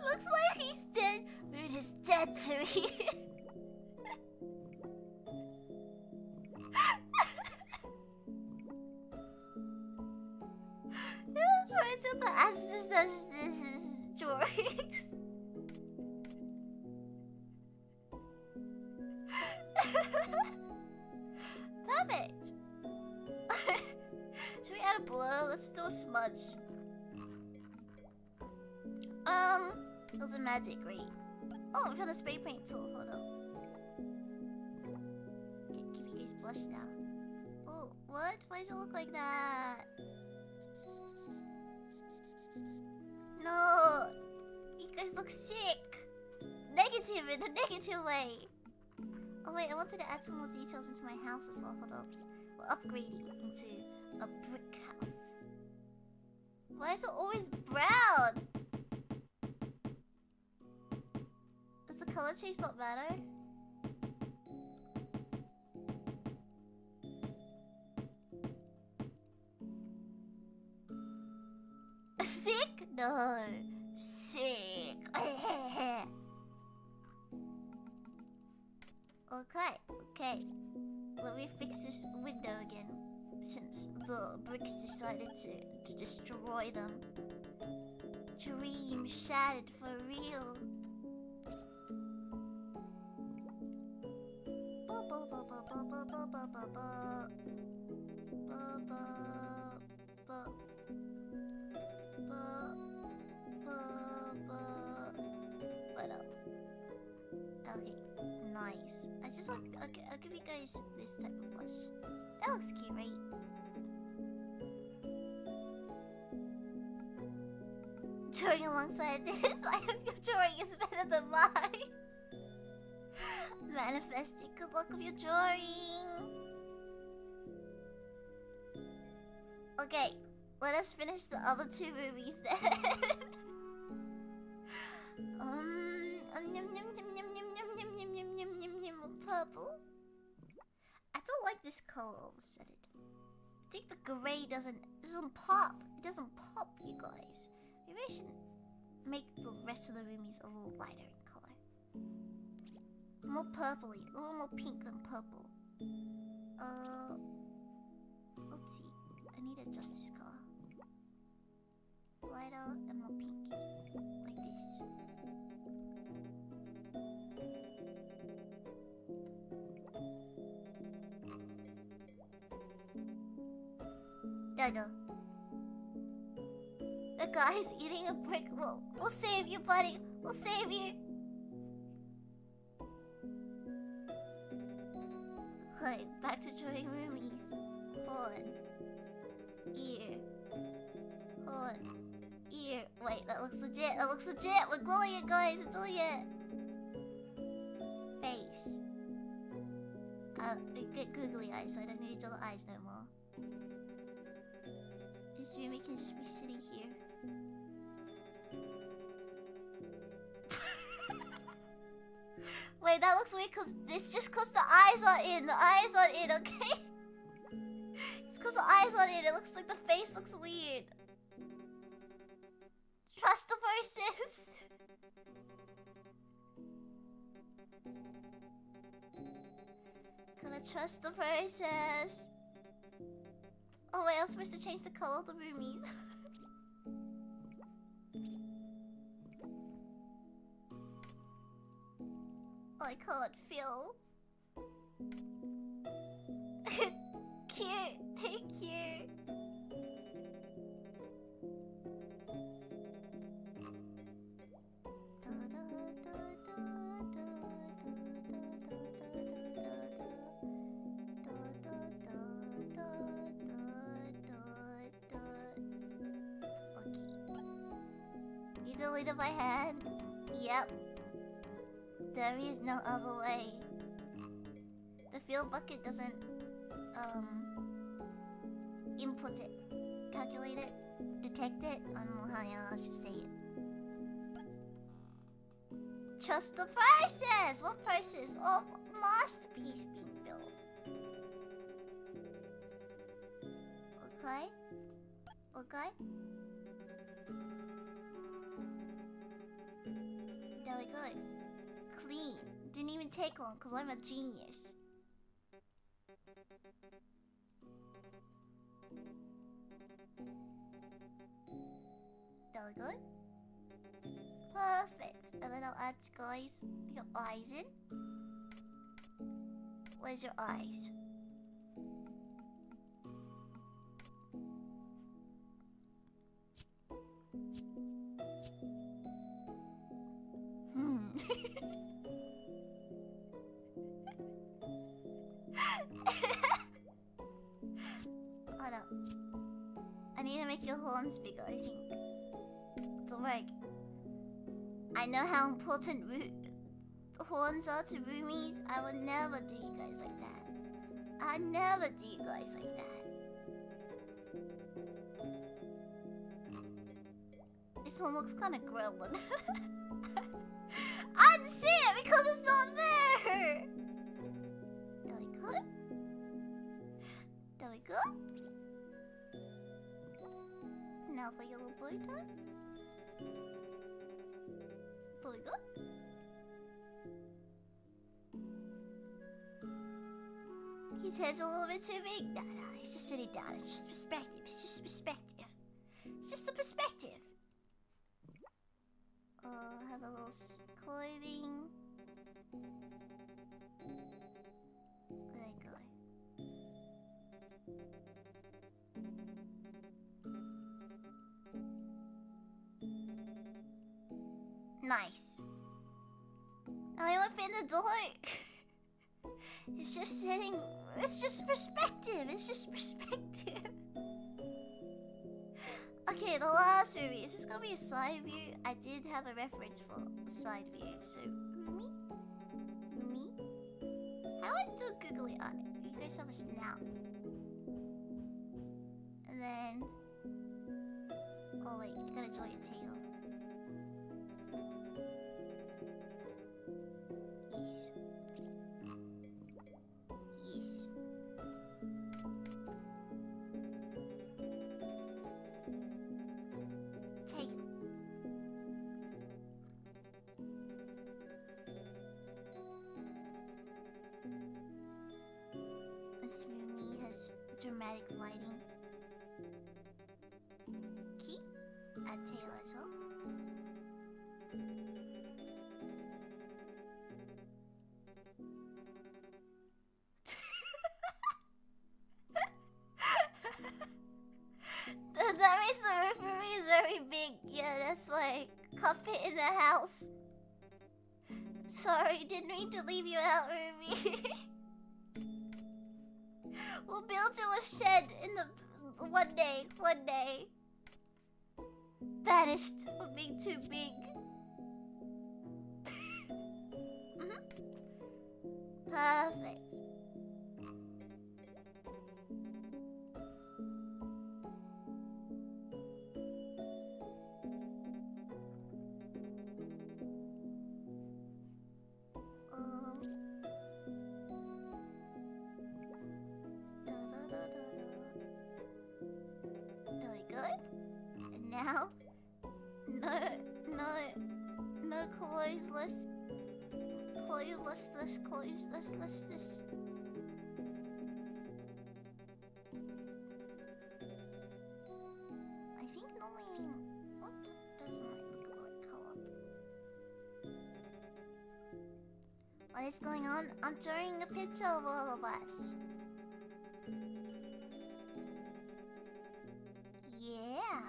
Looks like he's dead. Moon is dead to me. That's why it's with the this drawings. Perfect. Should we add a blur? Let's do a smudge. It was a magic, right? Oh, we found a spray paint tool. Hold up. Give you guys blush now. Oh, what? Why does it look like that? No! You guys look sick! Negative in a negative way! Oh wait, I wanted to add some more details into my house as well. Hold up. We're upgrading into a brick house. Why is it always brown? Does the color change not matter? Sick? No. Sick. Okay. Let me fix this window again. Since the bricks decided to destroy them. dream shattered for real. Okay, nice. I'll give you guys this type of blush. That looks cute, right? Drawing alongside this, I hope your drawing is better than mine. Manifesting good luck of your drawing. Okay, let us finish the other two movies then. Purple. I don't like this color all of a sudden. I think the gray doesn't pop. It doesn't pop, you guys. Maybe I should make the rest of the roomies a little lighter in color. More purpley, a little more pink than purple. Oopsie. I need to adjust this color. Lighter and more pinky. Like this. No. The guy's eating a brick. We'll save you, buddy. We'll save you. Okay, back to drawing roomies. Hold on. Ear. Hold on. Ear. Wait, that looks legit. That looks legit. We're glowing it, guys. We're doing it. Face. I get googly eyes, so I don't need to draw the eyes no more. This roomie can just be sitting here. Wait, that looks weird because it's just because the eyes are in. The eyes are in, okay? It's because the eyes are in. It looks like the face looks weird. Trust the process. Gotta trust the process. Oh wait, I was supposed to change the color of the roomies. I can't feel. Cute, thank you. You deleted my hand? Yep. There is no other way. The field bucket doesn't input it, calculate it, detect it. I don't know how I should say it. Trust the process. What process of masterpiece being built? Okay. Okay. There we go. Clean. Didn't even take long because I'm a genius. There we go. Perfect. And then I'll add, guys, your eyes in. Where's your eyes? Hold up. I need to make your horns bigger, I think. Don't worry. I know how important horns are to roomies. I would never do you guys like that. I'd never do you guys like that. This one looks kind of gremlin. I'd see it because it's not there. There we go. There we go. Now for your little boy time. There we go. His head's a little bit too big. No, he's just sitting down. It's just perspective. It's just perspective. It's just the perspective. have a little clothing. There you go. Nice. Now I open the door. It's just sitting. It's just perspective. It's just perspective. Okay, the last movie. Is this gonna be a side view? I did have a reference for a side view. So, Ryumy? How do I do googly eye? You guys have a snout. And then... Oh wait, you gotta draw your tail. Dramatic lighting. Key? Add tail as well. That makes the roof for me is very big. Yeah, that's why. Can't fit in the house. Sorry, didn't mean to leave you out, Ruby. We'll build you a shed in the one day. Banished for being too big. Perfect. Now, no clothes, let's just... I think normally, what doesn't like look like color? What is going on? I'm drawing a picture of all of us. Yeah.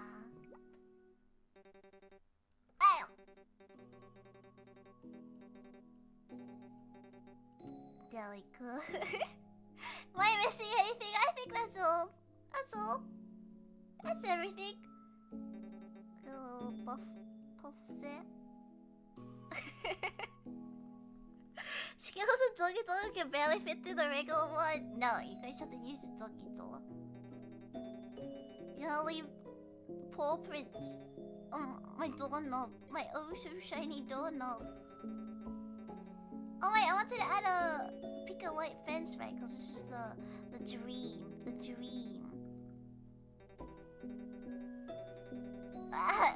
Deli cool. Am I missing anything? I think that's all. That's all. That's everything. Oh, puff set. Skills and doggy door can barely fit through the regular one. No, you guys have to use the doggy door. You gotta leave paw prints on my doorknob. My oh so shiny doorknob. Oh wait, I wanted to add a pick a white fence, right? Because this is the dream. The dream. Ah.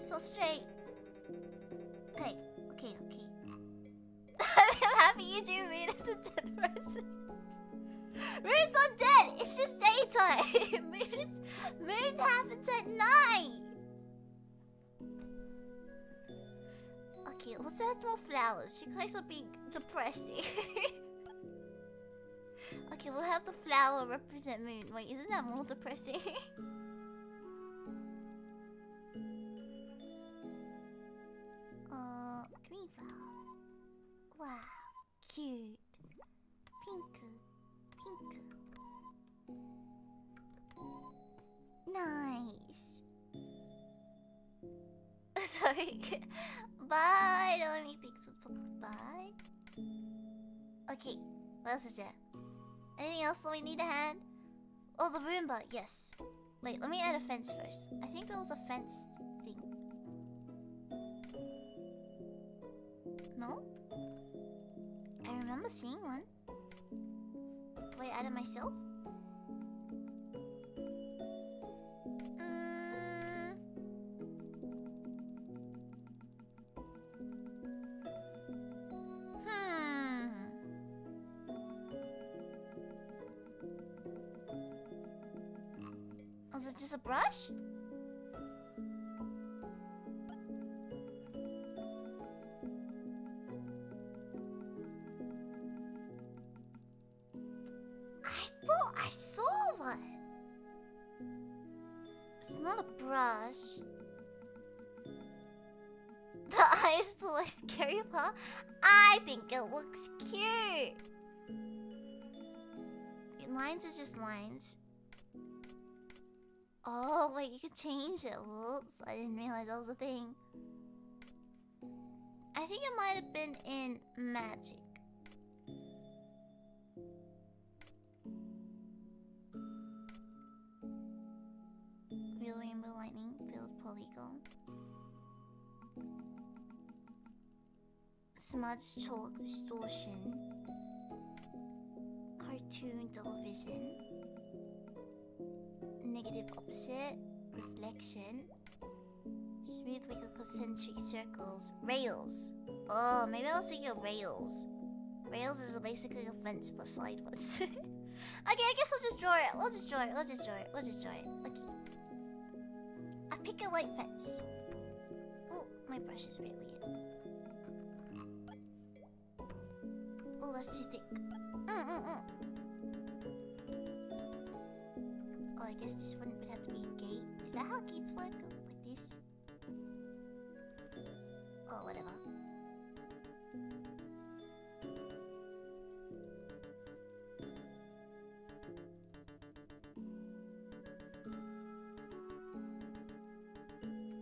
So straight. Okay. I'm happy you drew me as a dead person. Moon's not dead! It's just daytime! Moon happens at night! Okay, let's add more flowers. You guys are being depressing. Okay, we'll have the flower represent moon. Wait, isn't that more depressing? Green flower. Wow, cute. Pink. Nice. Sorry. Bye. Don't let me pixels. Bye. Okay. What else is there? Anything else that we need to hand? Oh, the Roomba. Yes. Wait, let me add a fence first. I think there was a fence thing. No? I remember seeing one. Do I add it myself? Was it just a brush? Not a brush. The eye is the least scary part. I think it looks cute. Lines is just lines. Oh, wait, you could change it. Whoops, I didn't realize that was a thing. I think it might have been in Magic. Real rainbow lightning filled polygon. Smudge chalk distortion. Cartoon television. Negative opposite. Reflection. Smooth wiggle concentric circles. Rails. Oh, maybe I was thinking of rails. Rails is basically a fence but sideways. Okay, I guess I'll just draw it. We'll just draw it. We'll just draw it. We'll just draw it. Okay. I pick a light fence. Oh, my brush is a bit weird. Oh, that's too thick. Oh, I guess this one would have to be a gate. Is that how gates work? Like this? Oh, whatever.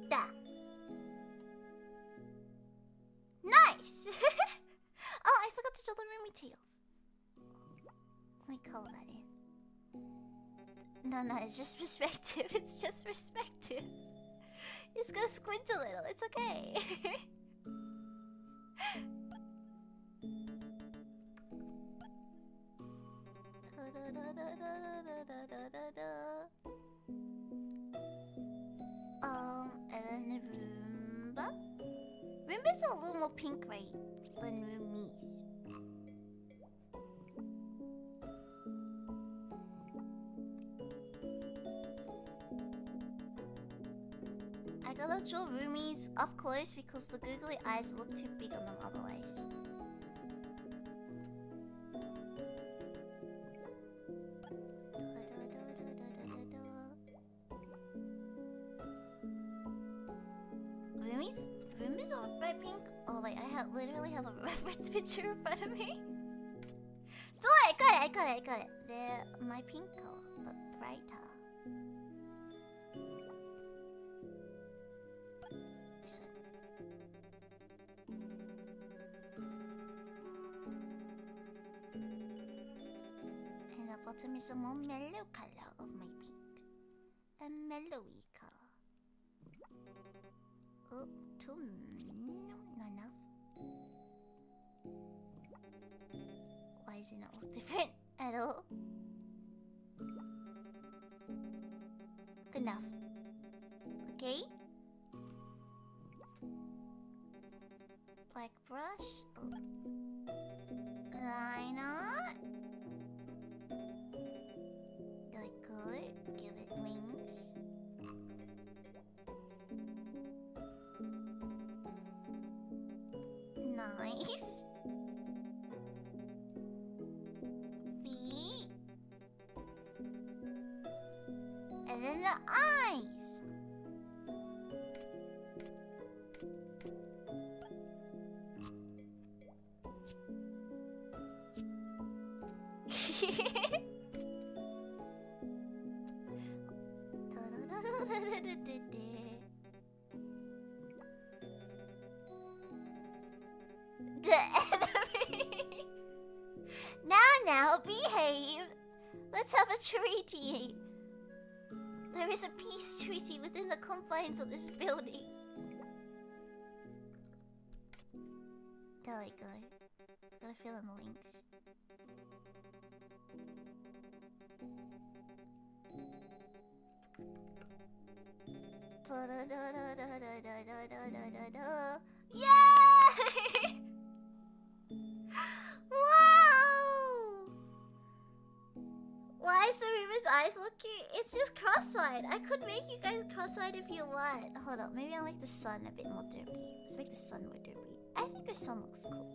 Da! Nice! Oh, I forgot to show the Ryumy tail. Let me color that in. No, it's just perspective. It's just perspective. You're just gonna squint a little. It's okay. And then the Roomba. Roomba's a little more pink, right? Than Roomies. I gotta draw Roomies up close because the googly eyes look too big on them otherwise. Roomies are bright pink? Oh wait, I literally have a reference picture in front of me. So I got it. They're my pink color, but brighter. This one. And the bottom is a more mellow color of my pink. A mellowy color. Oh, too not enough. Why does it not look different at all? Good enough. Okay. Black brush. Oh. Liner. Really good. Give it wings. Nice. Feet. And then the eyes. The enemy. Now, behave. Let's have a treaty. There is a peace treaty within the confines of this building. There we go. Gotta fill in the links. Yay! Wow! Why is the Ryumies eyes looking? It's just cross-eyed. I could make you guys cross-eyed if you want. Hold up, maybe I'll make the sun a bit more derpy. Let's make the sun more derpy. I think the sun looks cool.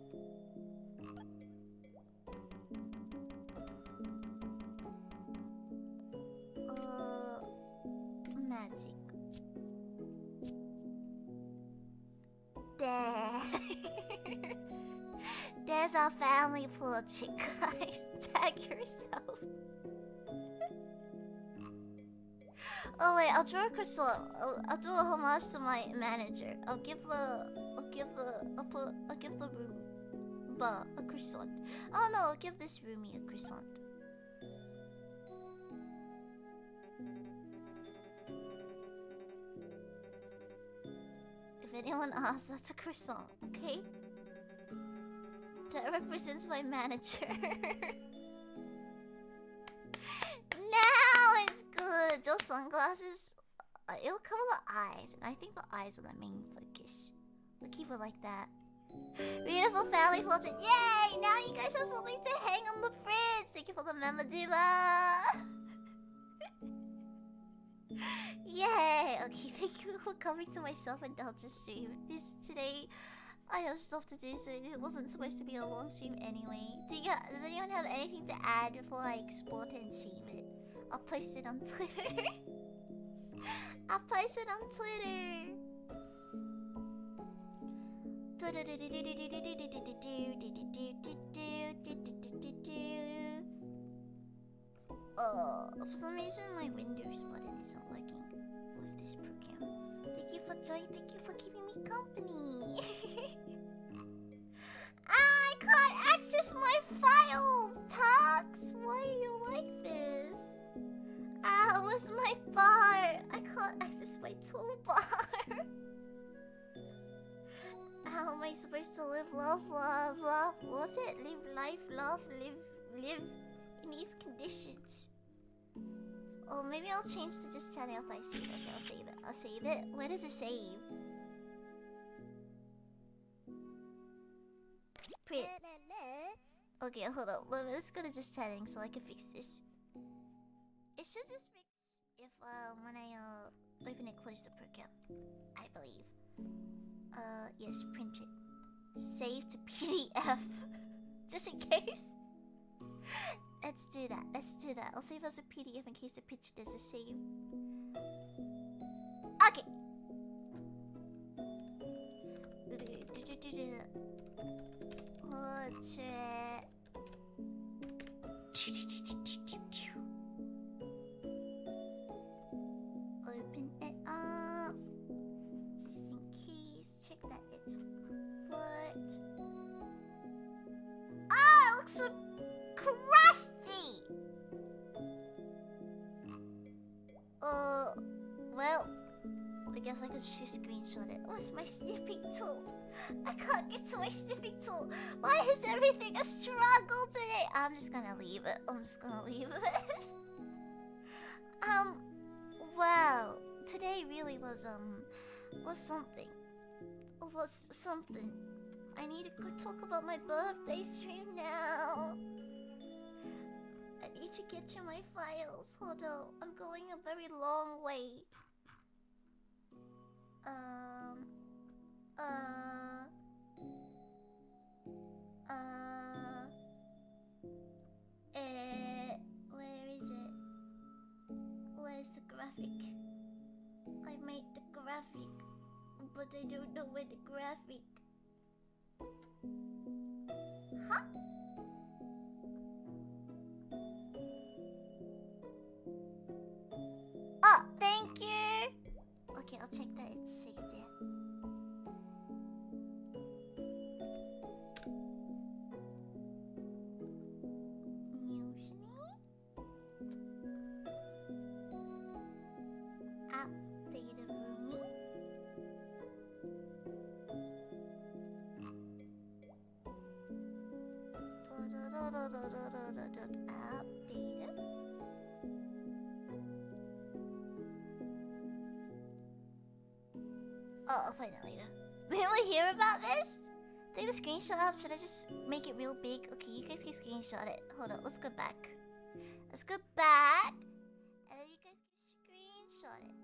Magic. family portrait, guys. Tag yourself. Oh wait, I'll draw a croissant. I'll do a homage to my manager. I'll give the Roomba a croissant. Oh no, I'll give this Roomie a croissant. If anyone asks, that's a croissant, okay? That represents my manager. Now it's good. Those sunglasses, it'll cover the eyes, and I think the eyes are the main focus. We'll keep it like that. Beautiful family portrait. Yay! Now you guys have something to hang on the fridge. Thank you for the memo, Diva. Yay! Okay, thank you for coming to my self-indulgent stream. Today, I have stuff to do, so it wasn't supposed to be a long stream anyway. Does anyone have anything to add before I export it and save it? I'll post it on Twitter. I'll post it on Twitter. For some reason my Windows button isn't working with this program. Thank you for joining, thank you for keeping me company. I can't access my files, Tux! Why are you like this? Where's my bar? I can't access my toolbar. How am I supposed to live, love? What's it? Live life, love, live in these conditions. Oh, maybe I'll change to just chatting after I save it. Okay, I'll save it. Where does it save? Print. Okay, hold up. Let's go to just chatting so I can fix this. It should just fix if when I open and close the program, I believe. Yes, print it. Save to PDF. Just in case. Let's do that. I'll save as a PDF in case the picture doesn't save. Okay. Portrait. Open it up. Just in case. Check that it's foot. Ah, it looks so crusty! Well, I guess I could just screenshot it. What's my snipping tool? I can't get to my snipping tool. Why is everything a struggle today? I'm just gonna leave it. Wow. Today really was something. Was something. I need to go talk about my birthday stream now. I need to get you my files. Hold on. I'm going a very long way. Where is it? Where's the graphic? I made the graphic, but I don't know where the graphic. Huh? Oh, thank you! Okay, I'll check that it's safe there. Update the roomie. Updated. Oh, I'll find it later. Will we hear about this? Take the screenshot out. Should I just make it real big? Okay, you guys can screenshot it. Hold on, let's go back. And then you guys can screenshot it.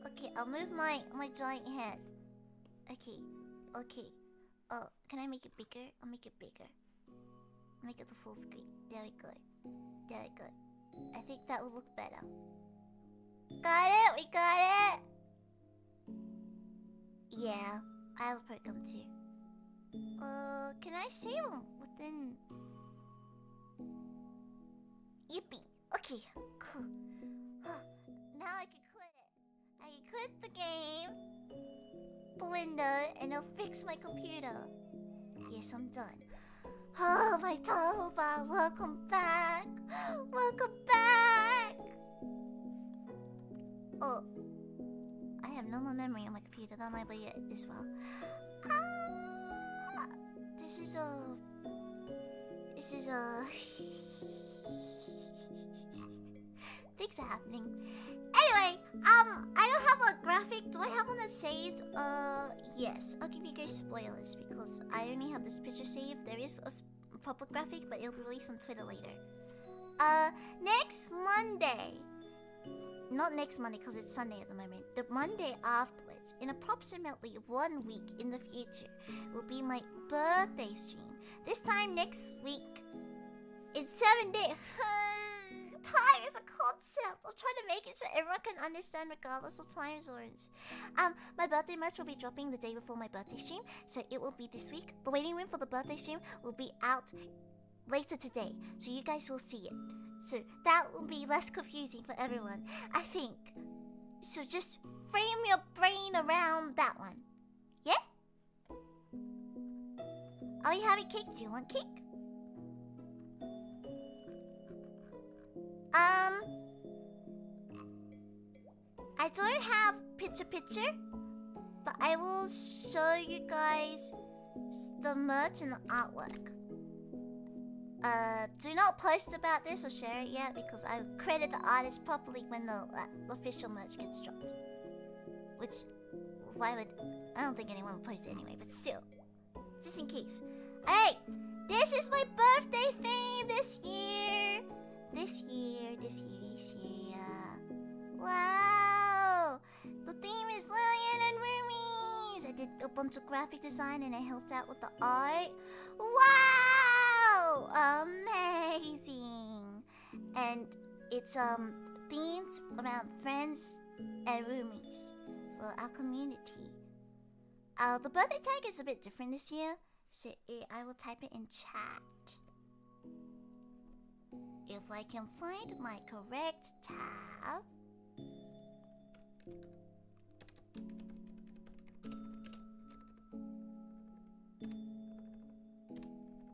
Okay, I'll move my giant head. Okay. Oh, can I make it bigger? I'll make it bigger. Make it the full screen. There we go. I think that will look better. Got it? We got it? Yeah, I'll program too. Can I save them within... Yippee. Okay, cool. Now I can quit it. I can quit the game, the window, and it'll fix my computer. Yes, I'm done. Oh, my Toba, welcome back. Welcome back. Oh, I have no more memory on my computer. That might be it as well. This is things are happening. Anyway, I don't have a graphic. Do I have one that saved? Yes. I'll give you guys spoilers because I only have this picture saved. There is a proper graphic, but it'll be released on Twitter later. Next Monday. Not next Monday because it's Sunday at the moment. The Monday afterwards, in approximately 1 week in the future, will be my birthday stream. This time next week, in 7 days. Time is a concept. I'm trying to make it so everyone can understand regardless of time zones. My birthday merch will be dropping the day before my birthday stream, so it will be this week. The waiting room for the birthday stream will be out later today, so you guys will see it. So that will be less confusing for everyone, I think. So just frame your brain around that one. Yeah? Are we having cake? Do you want cake? I don't have picture, but I will show you guys the merch and the artwork. Do not post about this or share it yet because I credit the artist properly when the official merch gets dropped. Which, why would... I don't think anyone will post it anyway, but still. Just in case. Alright, this is my birthday theme this year. This year. Wow! The theme is Lillian and Ryumies. I did a bunch of graphic design and I helped out with the art. Wow! Amazing! And it's themed around friends and roomies. So our community. The birthday tag is a bit different this year. So I will type it in chat. If I can find my correct tab.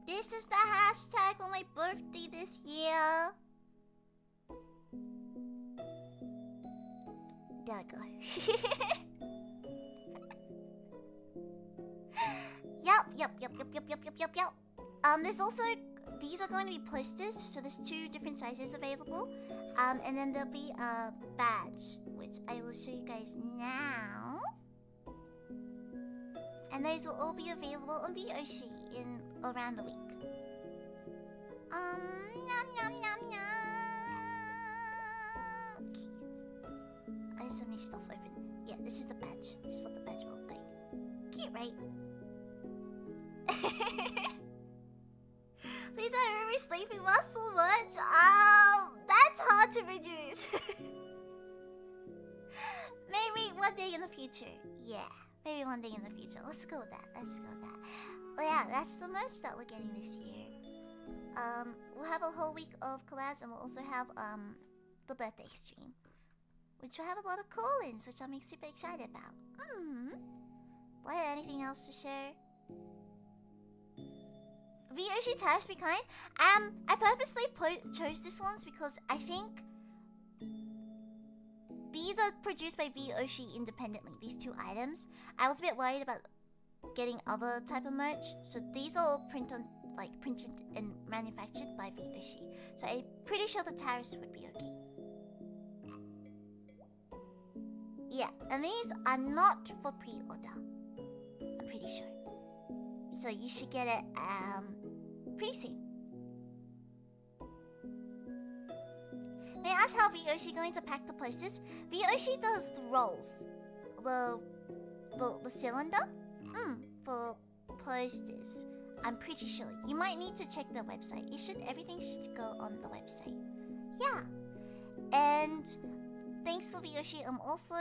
This is the hashtag for my birthday this year. There I go. Yep. There's also, these are going to be posters, so there's 2 different sizes available. And then there'll be a badge, which I will show you guys now. And those will all be available on VOC in around a week. Okay. I have so many stuff open. Yeah, this is the badge. This is what the badge will look like. Cute, right? These are really sleeping muscle much. That's hard to reduce. Maybe one day in the future. Yeah, maybe one day in the future. Let's go with that. Oh yeah, that's the merch that we're getting this year. We'll have a whole week of collabs, and we'll also have the birthday stream, which will have a lot of call-ins, which I'm super excited about. What? Anything else to share? VOC Tires Be Kind. I purposely chose this ones because I think these are produced by VOC independently. These 2 items. I was a bit worried about getting other type of merch, so these are all printed and manufactured by VOC. So I'm pretty sure the tariffs would be okay. Yeah, and these are not for pre-order. I'm pretty sure. So you should get it pretty soon. May I ask how VOC going to pack the posters? VOC does the rolls. The cylinder? For posters. I'm pretty sure. You might need to check their website. Everything should go on the website. Yeah. And thanks to VOC, I'm also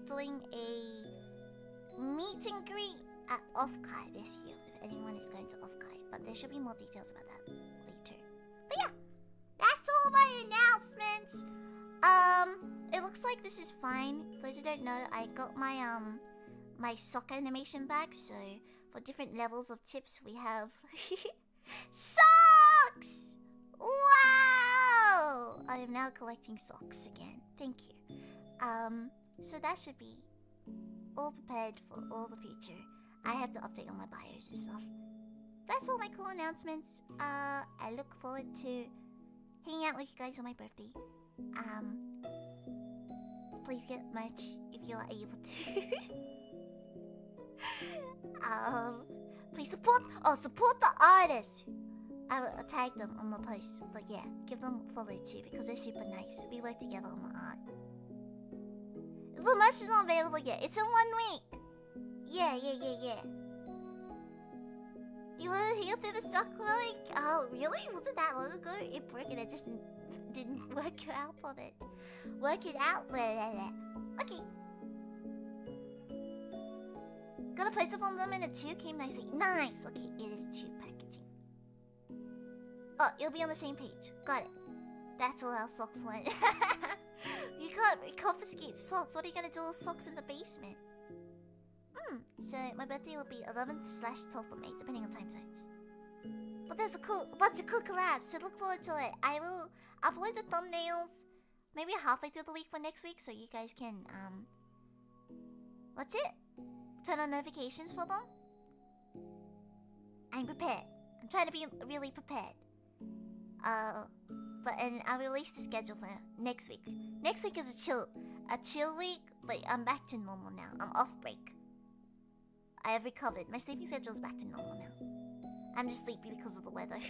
doing a meet and greet at Offkai this year with anyone is going to off-kai, but there should be more details about that later. But yeah, that's all my announcements. It looks like this is fine. For those who don't know, I got my my sock animation back, so for different levels of tips we have socks! Wow! I am now collecting socks again. Thank you. So that should be all prepared for all the future. I have to update all my bios and stuff. That's all my cool announcements. I look forward to hanging out with you guys on my birthday. Please get merch if you are able to. Please support the artists. I will tag them on the post, but yeah, give them a follow too because they're super nice. We work together on the art. The merch is not available yet. It's in 1 week. Yeah. You were here through the sock like, oh really? Was it that long ago? It broke and I just didn't work out on it. Work it out. Okay. Gonna post up on them in a 2 came nicely. Nice. Okay, it is 2 packaging. Oh, it'll be on the same page. Got it. That's all our socks went. You can't confiscate socks. What are you gonna do with socks in the basement? So my birthday will be 11th/12th of May, depending on time zones. But there's a bunch of cool collabs, so look forward to it. I will upload the thumbnails maybe halfway through the week for next week, so you guys can what's it? Turn on notifications for them. I'm prepared. I'm trying to be really prepared. And I'll release the schedule for next week. Next week is a chill week, but I'm back to normal now. I'm off break. I have recovered. My sleeping schedule is back to normal now. I'm just sleepy because of the weather.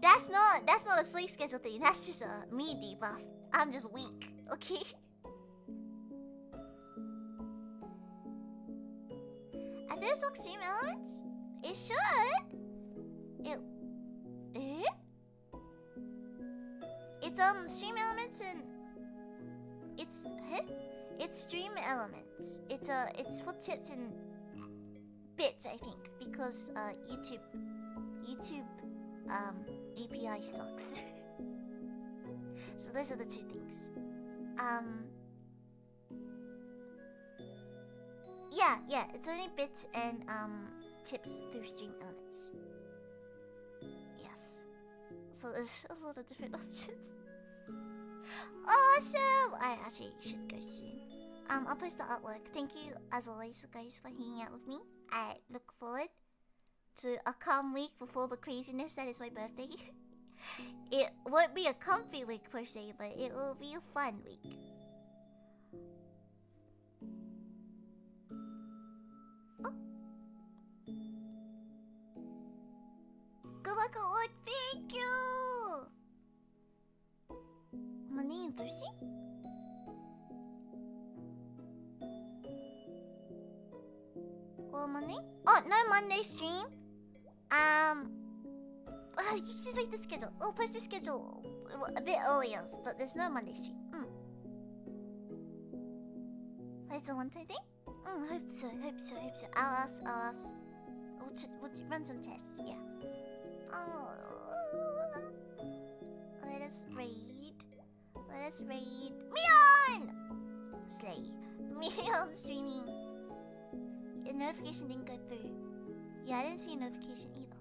That's not a sleep schedule thing. That's just a me debuff. I'm just weak. Okay. Are there some Streamelements? It should. It's Streamelements and it's Streamelements. It's for tips and bits, I think, because YouTube API sucks. So those are the 2 things. Yeah, it's only bits and tips through Streamelements. Yes. So there's a lot of different options. Awesome! I actually should go soon. I'll post the artwork. Thank you, as always, guys, for hanging out with me. I look forward to a calm week before the craziness that is my birthday. It won't be a comfy week per se, but it will be a fun week. Oh. Good luck at work. Thank you! Monday and Thursday? Or Monday? Oh, no Monday stream. You can just wait the schedule. We'll post the schedule a bit earlier, but there's no Monday stream. It's a one-time thing? Hope so. I'll ask. We'll run some tests, yeah. Let us raid. Mion! Slay. Mion streaming. A notification didn't go through. Yeah, I didn't see a notification either.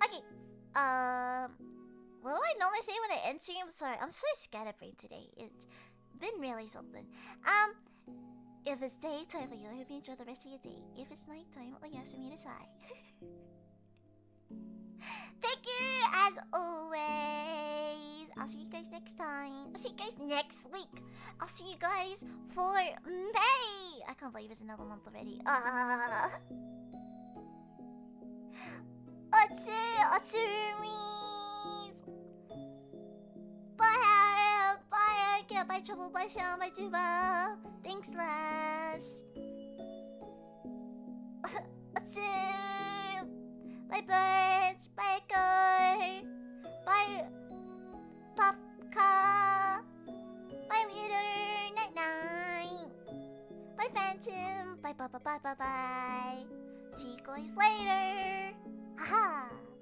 Okay. What do I normally say when I end stream? Sorry, I'm so scatterbrained today. It's been really something. If it's daytime for you, I hope you enjoy the rest of your day. If it's nighttime, oh yes, me to sigh. Thank you, as always. I'll see you guys next time. I'll see you guys next week. I'll see you guys for May. I can't believe it's another month already. Ryumies. Bye, Erika. Bye, Trouble. Bye, Sean. Bye, Duva. Thanks, Les. soup. Bye birds. Bye echo. Bye popcorn. Bye Muter. Night night. Bye Phantom. Bye bye bye bye bye bye. See you guys later. Haha.